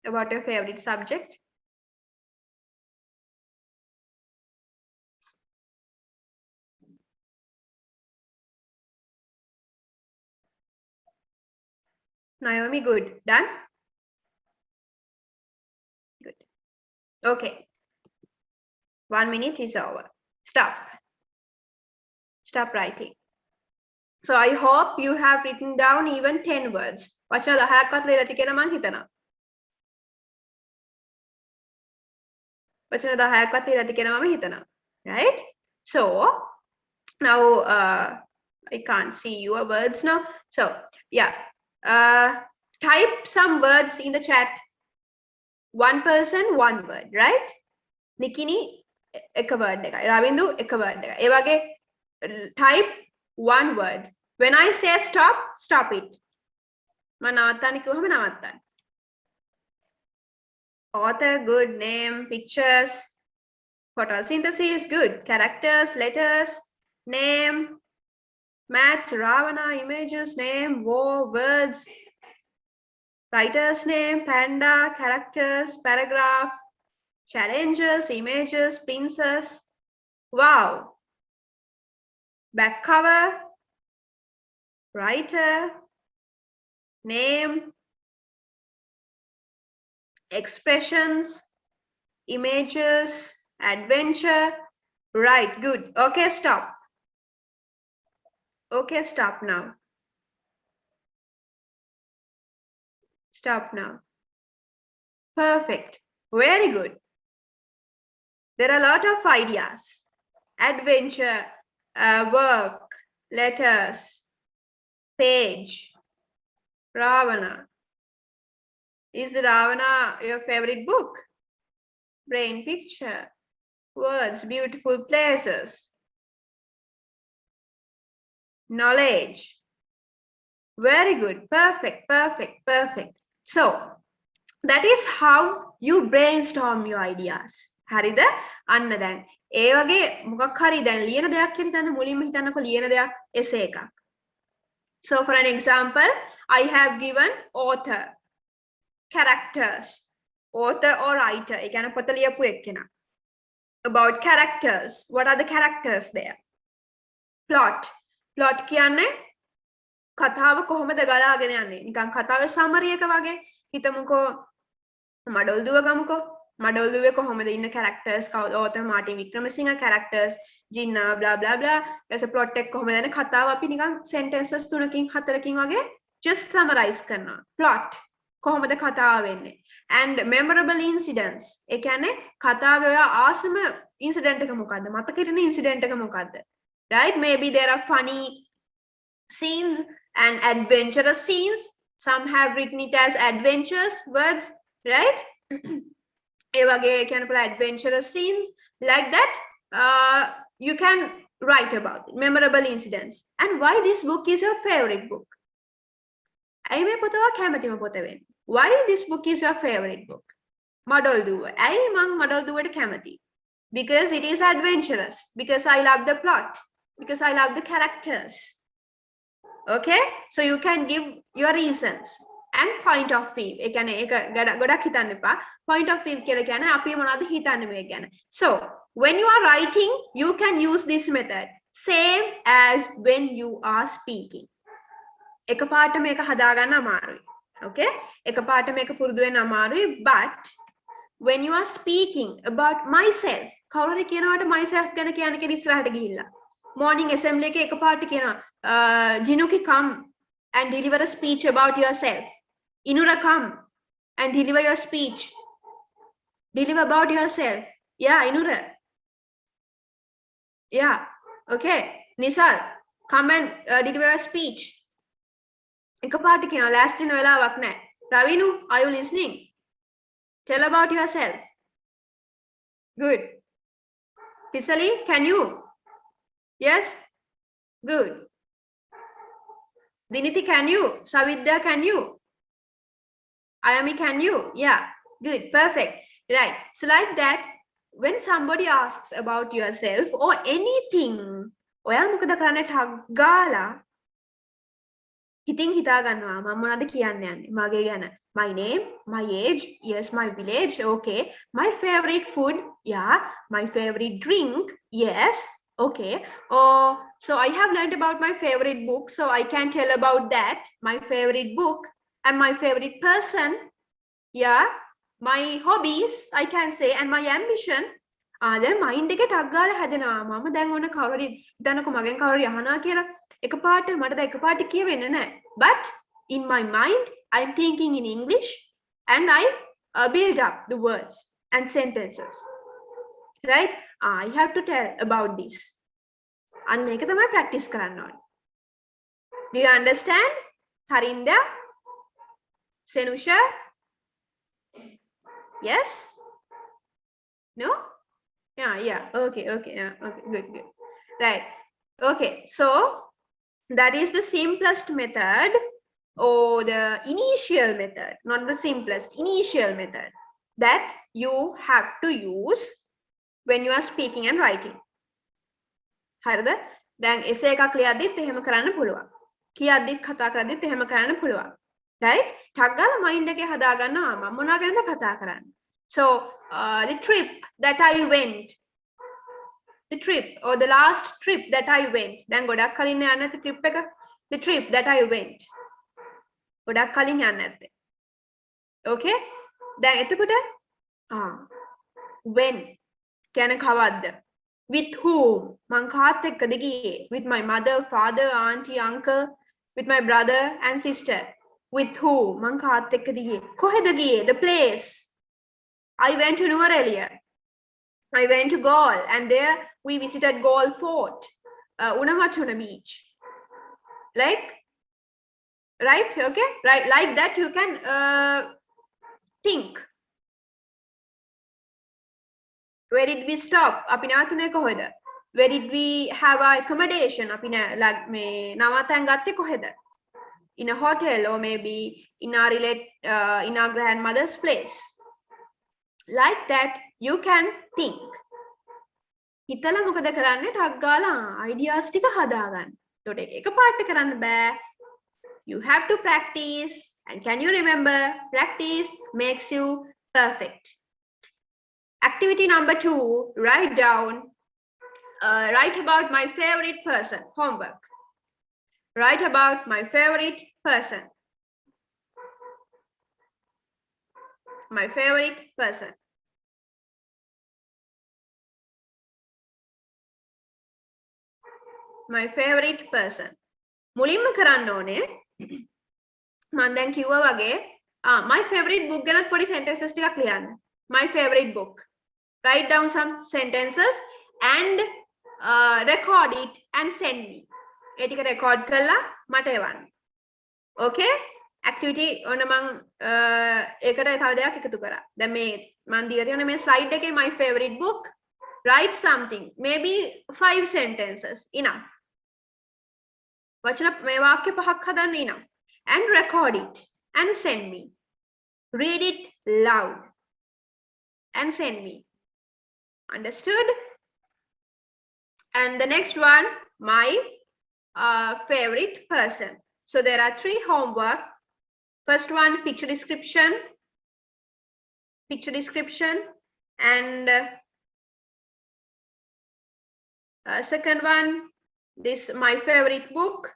About your favorite subject. Naomi, good. Done? Good. Okay. 1 minute is over. Stop. Stop writing. So I hope you have written down even 10 words. වචන 10ක්වත් ලියලා ඇති කියලා මං හිතනවා. වචන 10ක්වත් ලියලා ඇති කියලා මම හිතනවා. Right? So now I can't see your words now. So yeah. Type some words in the chat. One person, one word, right? Nikini එක word එකයි. Ravindu එක word එකයි. ඒ වගේ type one word. When I say stop, stop it. මම නවත්තන්න කිව්වම නවත්තන්න. Author, good. Name, pictures. Photosynthesis, good. Characters, letters, name, maths, Ravana, images, name, war, words, writer's name, panda, characters, paragraph, challenges, images, princess. Wow. Back cover, writer, name, expressions, images, adventure. Right, good. Okay, stop. Okay, stop now. Stop now. Perfect. Very good. There are a lot of ideas. Adventure, work, letters, page, Ravana. Is Ravana your favorite book? Brain picture, words, beautiful places, knowledge. Very good. Perfect, perfect, perfect. So that is how you brainstorm your ideas. හරිද? අන්න දැන් ඒ වගේ මොකක් හරි දැන් ලියන දෙයක් කියලා හිතන්න මුලින්ම හිතන්නකො ලියන දෙයක් essay එකක්. So for an example, I have given author, characters, author or writer. ඒ කියන්නේ පොත ලියපු එක්කෙනා. About characters. What are the characters there? Plot. Plot කියන්නේ කතාව කොහොමද ගලාගෙන යන්නේ? නිකන් කතාවේ summary එක වගේ. හිතමුකෝ මඩොල් දුව ගමුකෝ. මඩොල් දුවේ කොහොමද ඉන්න characters කවුද? author Martin Wickramasinghe, characters Jinna blah blah blah. ඊට plot එක කොහොමද යන්නේ? කතාව අපි නිකන් sentences 3කින් 4කින් වගේ just summarize කරනවා. Plot. කොහොමද කතාව වෙන්නේ and memorable incidents ඒ කියන්නේ කතාවේ ඔය ආසම incident එක මොකද්ද මතක හිටින incident එක මොකද්ද right maybe there are funny scenes and adventurous scenes some have written it as adventures words right ඒ වගේ කියන්න පුළුවන් adventurous scenes like that you can write about it. Memorable incidents and why this book is your favorite book ඇයි මේ පොත ඔයා කැමතිම පොත වෙන්නේ why this book is your favorite book මඩොල් දුව ඇයි මං මඩොල් දුවට කැමති because it is adventurous because I love the plot because I love the characters okay so you can give your reasons and point of view ඒ කියන්නේ ඒක ගොඩක් හිතන්න එපා point of view කියලා කියන්නේ අපි මොනවද හිතන්නේ මේ ගැන so when you are writing you can use this method same as when you are speaking එකපාරට මේක හදාගන්න අමාරුයි okay එකපාරට මේක පුරුදු වෙන්න අමාරුයි but when you are speaking about myself කවුරු හරි කියනවාට myself ගැන කියන කෙනෙක් ඉස්සරහට ගිහිල්ලා morning assembly එකේ එකපාරට කියනවා Jinuki come and deliver a speech about yourself Inura come and deliver your speech deliver about yourself yeah Inura yeah okay Nisal come and deliver a speech එකපාරට කියනවා last වෙන වෙලාවක් නැහැ Ravinu are you listening tell about yourself good Tisali can you yes good Diniti can you Savidya can you Ayami can you yeah good perfect right so like that when somebody asks about yourself or anything ඔයා මොකද කරන්නේ ටක් ගාලා හිතින් හිතා ගන්නවා මම මොනවද කියන්න යන්නේ මගේ ගැන my name my age yes my village okay my favorite food yeah my favorite drink yes okay oh so I have learned about my favorite book so I can tell about that my favorite book and my favorite person yeah my hobbies I can say and my ambition දැන් mind එකේ ටක් ගාලා හැදෙනවා මම දැන් ඔන්න කවුරු හරි හිතන්නකෝ මගෙන් කවුරු හරි අහනවා කියලා එකපාරට මට දැන් එකපාරට කියවෙන්නේ නැහැ but in my mind I'm thinking in English and I build up the words and sentences right I have to tell about this අන්න ඒක තමයි practice කරන්න ඕනේ do you understand Harinda Senusha yes no yeah okay yeah okay good right okay so that is the simplest method or the initial method not the simplest initial method that you have to use when you are speaking and writing හරිද දැන් essay එකක් ලියද්දිත් එහෙම කරන්න පුළුවන් කියද්දිත් කතා කරද්දිත් එහෙම කරන්න පුළුවන් right ටක් ගාලා මයින්ඩ් එකේ හදා ගන්නවා මම මොනවා ගැනද කතා කරන්නේ so the trip that I went the trip or the last trip that I went දැන් ගොඩක් කලින් යන්න නැති trip එක the trip that I went ගොඩක් කලින් යන්න නැත්තේ okay දැන් එතකොට when කියන කවද්ද with whom මං කාත් එක්කද ගියේ with my mother father auntie uncle with my brother and sister with whom මං කාත් එක්කද ගියේ කොහෙද ගියේ the place I went to Nuwara I went to Galle and there we visited Galle Fort Unamachuna beach like right okay right like that you can think where did we stop අපි නවතුනේ කොහෙද where did we have our accommodation අපි මේ නවතන් ගත්තේ කොහෙද in a hotel or maybe in our grandmother's place like that you can think හිතලා මොකද කරන්නේ ටක් ගාලා ideas ටික හදාගන්න. එතකොට ඒක එකපාරට කරන්න බෑ. You have to practice and can you remember practice makes you perfect. Activity number 2 write down write about my favorite person homework. Write about my favorite person. My favorite person. My favorite person. මුලින්ම කරන්න ඕනේ මම දැන් කිව්වා වගේ My favorite book ගැනත් පොඩි sentences ටිකක් ලියන්න. My favorite book. Write down some sentences and record it and send me. ඒ ටික record කරලා මට එවන්න. Okay? Activity ඔන්න මං ඒකට තව දෙයක් එකතු කරා. දැන් මේ මං දීලා තියෙන මේ slide එකේ my favorite book. Write something. Maybe 5 sentences. Enough. වචන මේ වාක්‍ය පහක් හදන්න enough. And record it and send me. Read it loud and send me. Understood? And the next one, my favorite person. So there are 3 homework. First one, picture description, and second one, this my favorite book,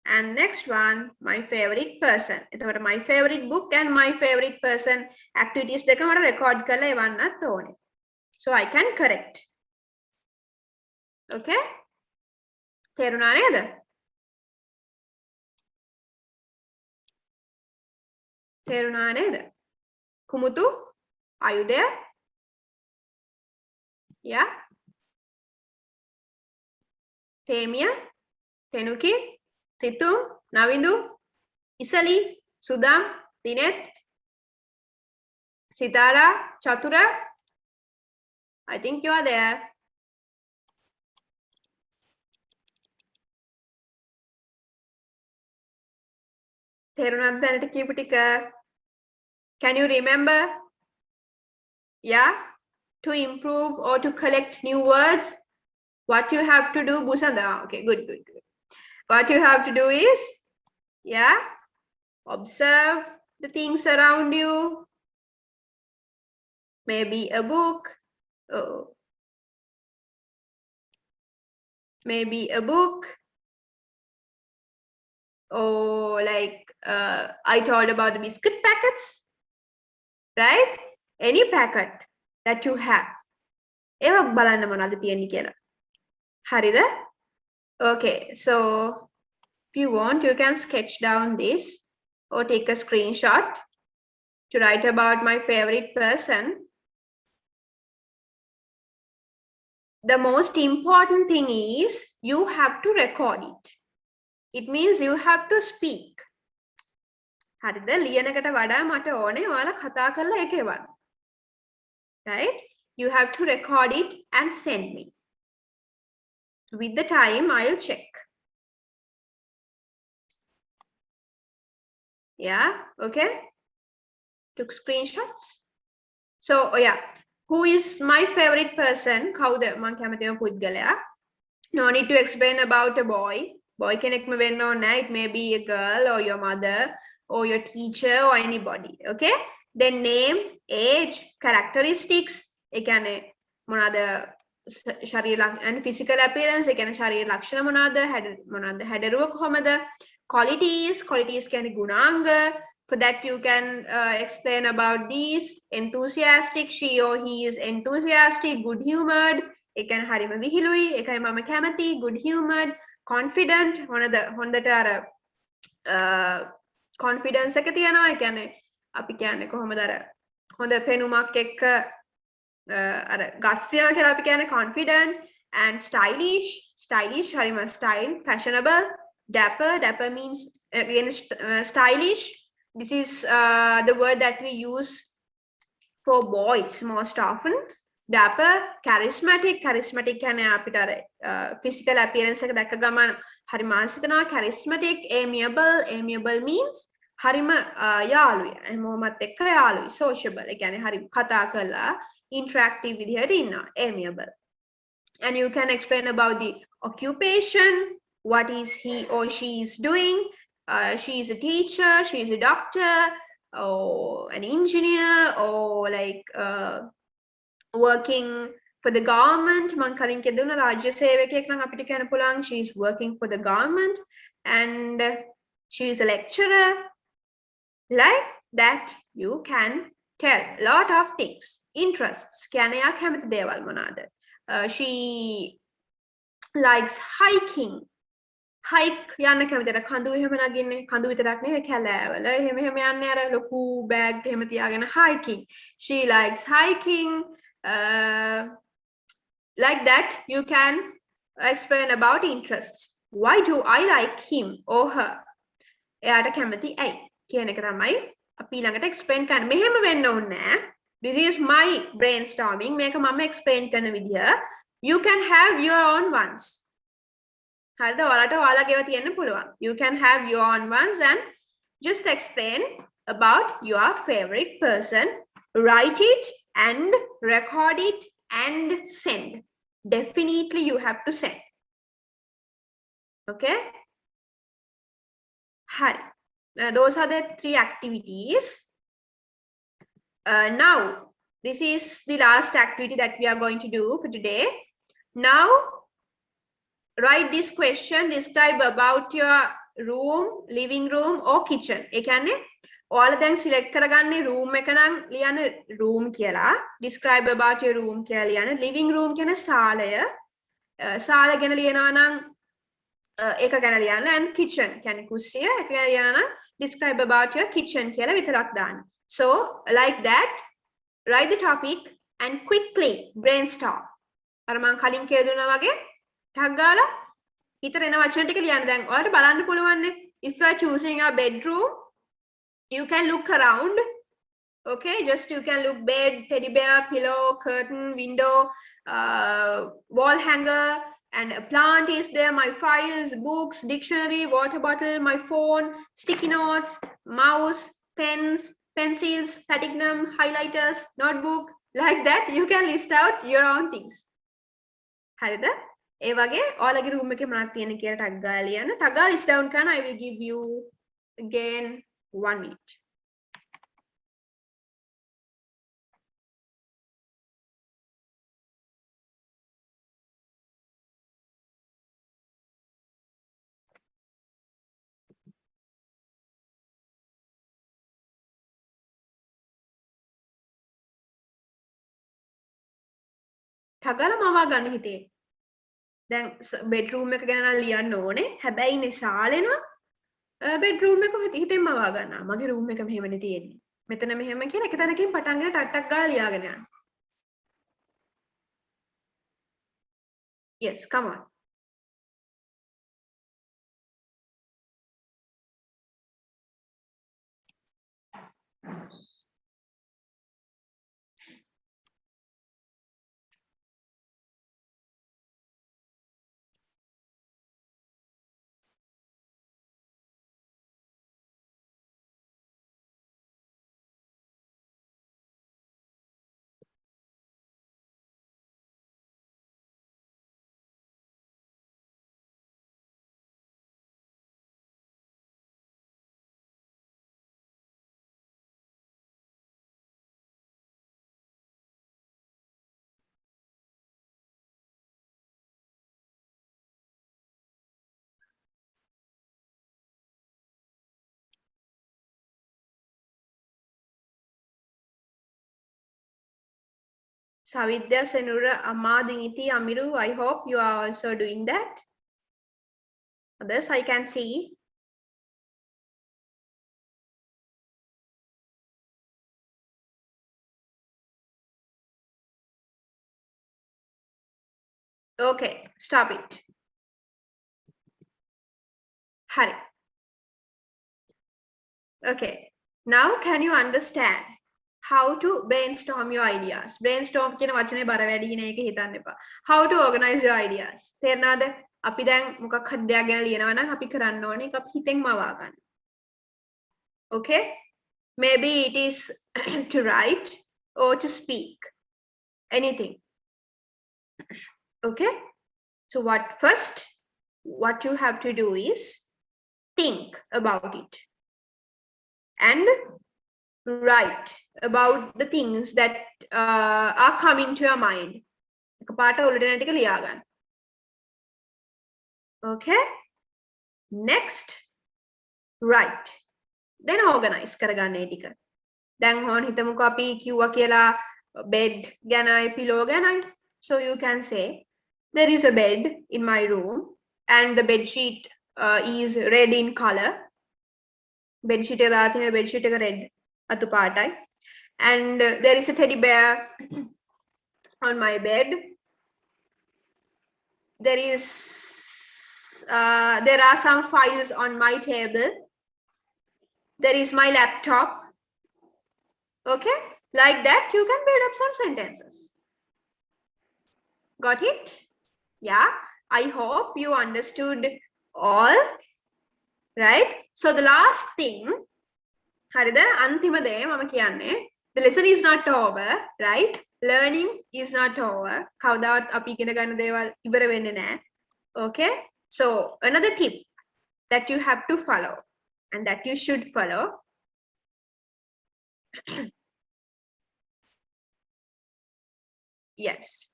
and next one, my favorite person. එතකොට my favorite book and my favorite person activities දෙක මට record කරලා එවන්නත් ඕනේ. So I can correct. Okay? තේරුණා නේද? තේරුණා නේද? කුමුතු, are you there? Yeah? Temia, Tenuki, Situ, Navindu, Isali, Sudam, Dinet, Sitara, Chatura. I think you are there. තේරුණාද දැනට කියපු ටික? Can you remember? Yeah? To improve or to collect new words, what you have to do, Busanda? Okay, good. What you have to do is, yeah, observe the things around you. Maybe a book. Maybe a book. Or like I told about the biscuit packets, right? Any packet that you have. ඒවා බලන්න මොනවද තියෙන්නේ කියලා. හරිද? Okay, so if you want, you can sketch down this or take a screenshot to write about my favorite person. The most important thing is you have to record it. It means you have to speak. හරිද? ලියනකට වඩා මට ඕනේ ඔයාලා කතා කරලා ඒක එවන්න. Right? You have to record it and send me. With the time, I'll check. Yeah, okay. Took screenshots. So, oh yeah, who is my favorite person? කවුද මං කැමතිම පුද්ගලයා? No need to explain about a boy. Boy කෙනෙක්ම වෙන්න ඕනේ නැහැ. It may be a girl or your mother or your teacher or anybody. Okay? Then name, age, characteristics. ඒ කියන්නේ මොනවාද ශරීර and physical appearance. ඒ කියන්නේ ශරීර ලක්ෂණ මොනවාද? හැඩරුව කොහමද? Qualities කියන්නේ ගුණාංග. For that you can explain about these. Enthusiastic, she or he is enthusiastic, good humored. ඒ කියන්නේ හරිම විහිළුයි. ඒකයි මම කැමති. Good humored. Confident, හොඳට අර confidence එක තියනවා. ඒ කියන්නේ අපි කියන්නේ කොහොමද අර හොඳ පෙනුමක් එක්ක අර guts තියනවා කියලා අපි කියන්නේ confident. And stylish හරිම style, fashionable. Dapper means again stylish. This is the word that we use for boys most often. Dapper, charismatic කියන්නේ අපිට අර physical appearance එක දැක්ක ගමන් හරි මානසිකනවා. charismatic, amiable means හරිම යාළුයි. හැමෝමත් එක්ක යාළුයි. sociable ඒ කියන්නේ හරි කතා කරලා interactive විදිහට ඉන්නවා. amiable. And you can explain about the occupation. What is he or she is doing? She is a teacher, she is a doctor, or an engineer, or like working for the government. මං කලින් කියදුන රාජ්‍ය සේවකයෙක් නම් අපිට කියන්න පුළුවන් she is working for the government, and she is a lecturer. Like that you can tell a lot of things. Interests කියන්නේ යා කැමති දේවල් මොනවාද? She likes hiking. hike යන්න කැමතිද කඳු එහෙම නගින්නේ කඳු විතරක් නෙවෙයි කැලෑවල එහෙම යන්නේ අර ලොකු බෑග් එහෙම තියාගෙන hiking she likes hiking like that you can explain about interests why do I like him or her එයාට කැමති ඇයි කියන එක තමයි අපි ළඟට explain කරන්න මෙහෙම වෙන්න ඕනේ නෑ this is my brainstorming මේක මම explain කරන විදිය you can have your own ones හරිද ඔයාලට ඔයාලගේ ඒවා තියෙන්න පුළුවන් you can have your own ones and just explain about your favorite person write it and record it and send definitely you have to send okay hari those are the 3 activities now this is the last activity that we are going to do for today now write this question describe about your room living room or kitchen ඒ කියන්නේ ඔයාලා දැන් select කරගන්නේ room එක නම් ලියන්න room කියලා describe about your room කියලා ලියන්න living room කියන සාලය සාල ගැන ලියනවා නම් ඒක ගැන ලියන්න and kitchen කියන්නේ කුස්සිය ඒක ගැන ලියනවා නම් describe about your kitchen කියලා විතරක් දාන්න so like that write the topic and quickly brainstorm අර මම කලින් කියලා දුන්නා වගේ ටක් ගාලා හිතට එන වචන ටික ලියන්න දැන් ඔයාලට බලන්න පුළුවන් නේ if you are choosing a bedroom you can look around okay just you can look bed teddy bear pillow curtain window wall hanger and a plant is there my files books dictionary water bottle my phone sticky notes mouse pens pencils platinum highlighters notebook like that you can list out your own things හරිද ඒ වගේ ඔයාලගේ room එකේ මොනවද තියෙන්නේ කියලා tag ගාලා ලියන්න tag ගාලා list down කරන I will give you again 1 minute tag ගාලා මවා ගන්න හිතේ දැන් bedroom එක ගැන නම් ලියන්න ඕනේ හැබැයි ඉන්නේ සාලේනවා bedroom එක හිතෙන්ම මවා ගන්නවා මගේ room එක මෙහෙමනේ තියෙන්නේ මෙතන මෙහෙම කියලා එක තැනකින් පටන් ගෙන ටට්ටක් ගාලා ලියාගෙන යන්න yes come on Savidya, Senura, Amma, Dingiti, Amiru, I hope you are also doing that. Others I can see. Okay, stop it. Hari. Okay, now can you understand how to brainstorm your ideas? Brainstorm කියන වචනේ බර වැඩි කියන එක හිතන්න එපා. How to organize your ideas? තේරෙනවද? අපි දැන් මොකක් හරි දෙයක් ගැන ලියනවා නම් අපි කරන්න ඕනේ ඒක අපි හිතෙන් මවා ගන්න. Okay? Maybe it is to write or to speak. Anything. Okay? So what you have to do is think about it and write about the things that are coming to your mind. Okay? Next, write. Then organize කරගන්න ඒ ටික. දැන් හොන් හිතමුකෝ අපි කිව්වා කියලා bed ගැනයි pillow ගැනයි. So you can say there is a bed in my room and the bed sheet is red in color. Bedsheet එක දාලා තියෙන bedsheet එක red අතු පාටයි. And there is a teddy bear on my bed. There are some files on my table. There is my laptop. Okay, like that you can build up some sentences. Got it? Yeah, I hope you understood all. Right? So the last thing, හරිද? අන්තිම දේ මම කියන්නේ, the lesson is not over, right? Learning is not over. කවදාවත් අපි ඉගෙන ගන්න දේවල් ඉවර වෙන්නේ නැහැ. Okay? So another tip that you have to follow and that you should follow. Yes.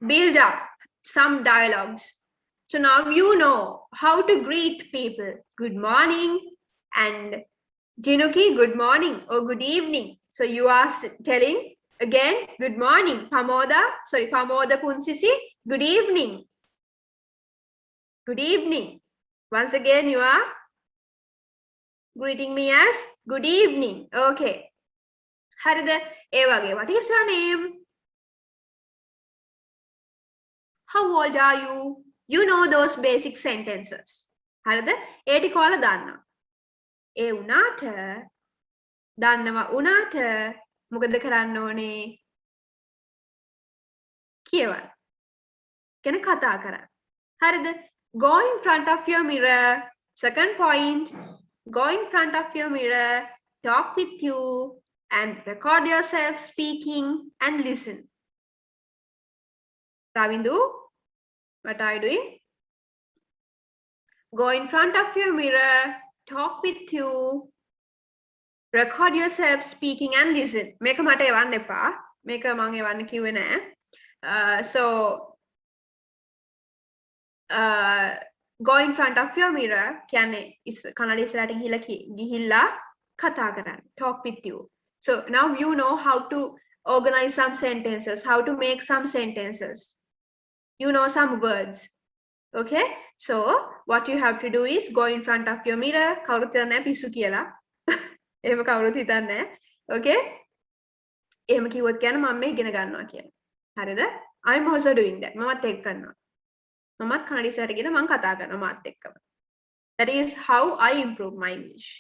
Build up some dialogues. So now you know how to greet people. Good morning and Jinuki, good morning or good evening. So you are telling again, good morning. Pamoda Punsisi, good evening. Good evening. Once again, you are greeting me as good evening. Okay. Harida, Evage, what is your name? How old are you? You know those basic sentences. හරිද? ඒ ටික ඔයාලා දන්නවා. ඒ උනාට දන්නවා උනාට මොකද කරන්න ඕනේ? කියවන්න. කෙනෙක් කතා කරා. හරිද? Go in front of your mirror. Second point, go in front of your mirror, talk with you and record yourself speaking and listen. Ravindu, what are you doing? Go in front of your mirror, talk with you, record yourself speaking and listen. Make මට එවන්න එපා. මේක මම එවන්න කිව්වේ නෑ. So go in front of your mirror කියන්නේ කනඩ ඉස්සරහට ගිහිල්ලා කතා කරන්න. Talk with you. So now you know how to organize some sentences, how to make some sentences. You know some words. Okay, so what you have to do is go in front of your mirror. කවුරුත් හිතන්නේ නැහැ පිස්සු කියලා. එහෙම කවුරුත් හිතන්නේ නැහැ. Okay, එහෙම කිව්වොත් කියන්නේ මම මේ ඉගෙන ගන්නවා කියලා. හරිද? I'm also doing that. මමත් ඒක කරනවා. මමත් කනඩ ඉස්සරහට ගිහලා මම කතා කරනවා මාත් එක්කම. That is how I improve my English.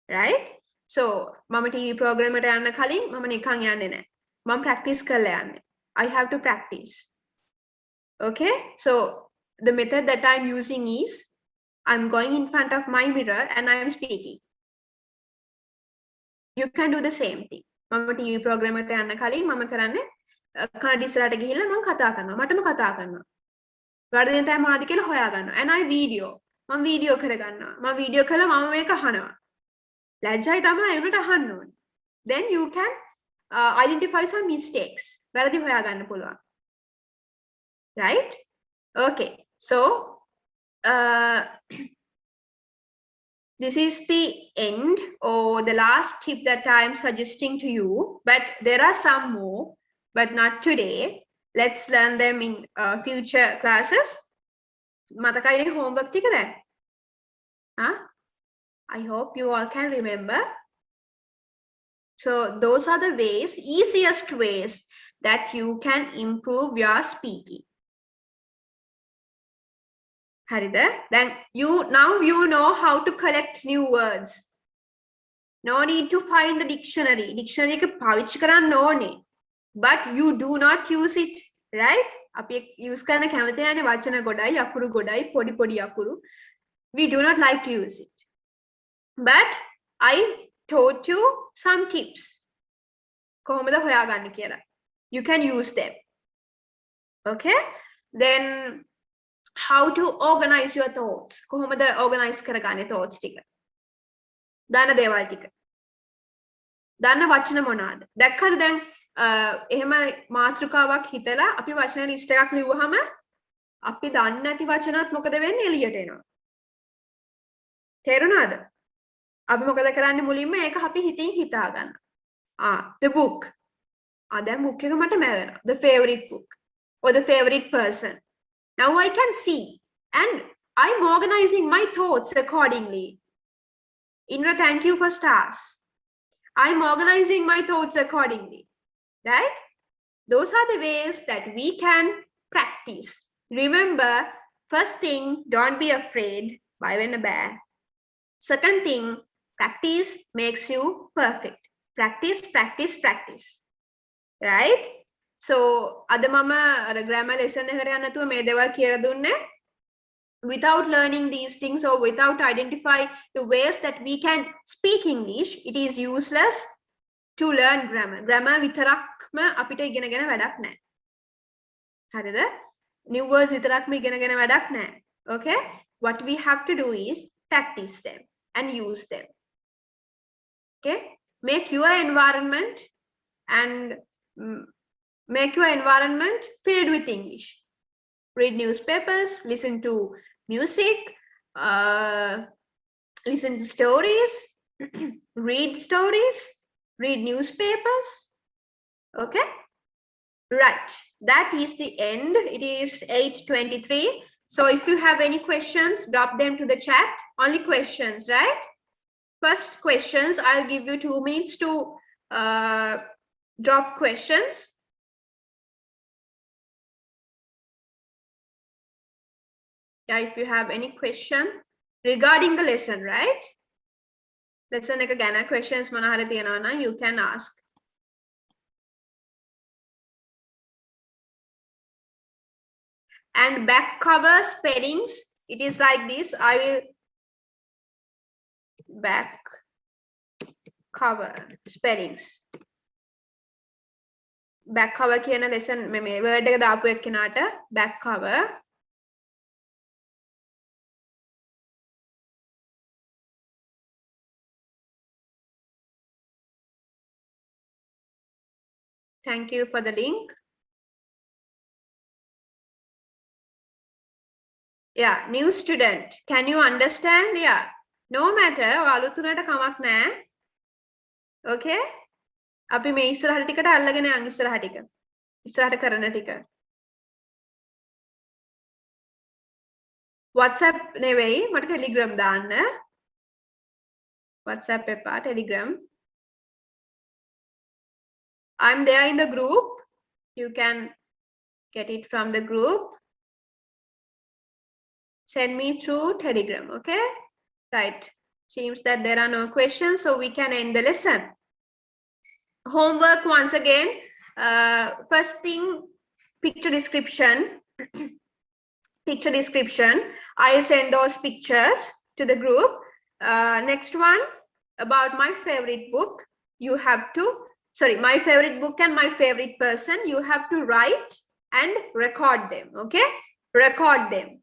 Right? So මම TV program එකට යන්න කලින් මම නිකන් යන්නේ නැහැ. මම practice කරලා යන්නේ. I have to practice. Okay, so the method that I'm using is I'm going in front of my mirror and I am speaking. You can do the same thing. මම TV program එකට යන්න කලින් මම කරන්නේ කනඩ ඉස්සරහට ගිහිල්ලා මම කතා කරනවා. මටම කතා කරනවා. වර්ධනය තමයි මොනවද කියලා හොයා ගන්නවා. And I video. මම වීඩියෝ කරගන්නවා. මම වීඩියෝ කළා මම මේක අහනවා. ලැජ්ජයි තමයි උනට අහන්න ඕනේ. Then you can identify some mistakes. වැරදි හොයා ගන්න පුළුවන්. Right? Okay. So this is the end or the last tip that I am suggesting to you, but there are some more, but not today. Let's learn them in future classes. මතකයිනේ homework ටික දැන්? Huh? I hope you all can remember. So those are the ways, easiest ways that you can improve your speaking. හරිද? Then now you know how to collect new words. No need to find the dictionary. Dictionary එක පාවිච්චි කරන්න ඕනේ. But you do not use it, right? අපි use කරන්න කැමති නැනේ වචන ගොඩයි, අකුරු ගොඩයි, පොඩි පොඩි අකුරු. We do not like to use it. But I taught you some tips. කොහොමද හොයාගන්නේ කියලා. You can use them. Okay? Then how to organize your thoughts. කොහොමද organize කරගන්නේ thoughts ටික? දන්න දේවල් ටික. දන්න වචන මොනවාද? දැක්කද දැන් එහෙම මාතෘකාවක් හිතලා අපි වචන ලිස්ට් එකක් ලිව්වහම අපි දන්නේ නැති වචනත් මොකද වෙන්නේ එළියට එනවා. තේරුණාද? අපි මොකද කරන්නේ මුලින්ම ඒක අපි හිතින් හිතා ගන්න. The book. දැන් book එක මට මැවෙනවා. The favorite book. or the favorite person. Now I can see and I'm organizing my thoughts accordingly. Indra, thank you for stars. I'm organizing my thoughts accordingly, right? Those are the ways that we can practice. Remember, first thing, don't be afraid. Bye when a bear. Second thing, practice makes you perfect. Practice, practice, practice. Right? So, අද මම grammar lesson එකට යන්න නැතුව මේ දේවල් කියලා දුන්නේ. Without learning these things or without identifying the ways that we can speak English, it is useless to learn grammar. Grammar විතරක්ම අපිට ඉගෙනගෙන වැඩක් නැහැ. හරිද? New words විතරක්ම ඉගෙනගෙන වැඩක් නැහැ. Okay? What we have to do is practice them and use them. Okay? Make your environment and make your environment filled with English. Read newspapers, listen to music, listen to stories, read newspapers. Okay? Right. That is the end. It is 8:23. So if you have any questions, drop them to the chat. Only questions, right? First questions, I'll give you 2 minutes to drop questions. Yeah, if you have any question regarding the lesson, right? Lesson එක ගැන questions මොන හරි තියෙනවා නම් you can ask. And back cover spellings, it is like this. I will back cover spellings. Back cover කියන lesson මේ word එක දාපු එක්කෙනාට back cover. Thank you for the link. Yeah, new student. Can you understand? Yeah. No matter. අලුතුනට කමක් නැහැ. Okay? අපි මේ ඉස්සරහට ටිකට අල්ලගෙන යන් ඉස්සරහ ටික. ඉස්සරහට කරන ටික. WhatsApp නෙවෙයි මට Telegram දාන්න. WhatsApp එපා Telegram. I'm there in the group. You can get it from the group. Send me through Telegram, okay? Right. Seems that there are no questions, so we can end the lesson. Homework once again. First thing, picture description. Picture description. I'll send those pictures to the group. Next one, about my favorite book. You have to, sorry, my favorite book and my favorite person. You have to write and record them, okay? Record them.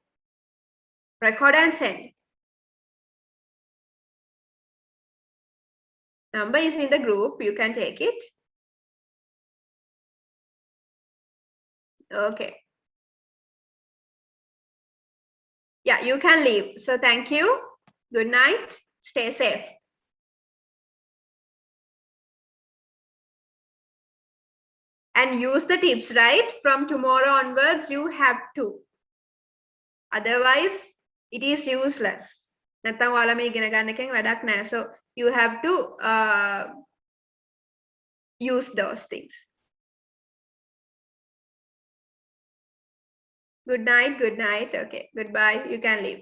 Record and send. Number is in the group. You can take it. Okay. Yeah, you can leave. So thank you. Good night. Stay safe. And use the tips, right? From tomorrow onwards, you have to. Otherwise, it is useless. නැත්තම් ඔයාලා මේ ඉගෙන ගන්න එකෙන් වැඩක් නැහැ. So you have to use those things. Good night. Okay, goodbye. You can leave.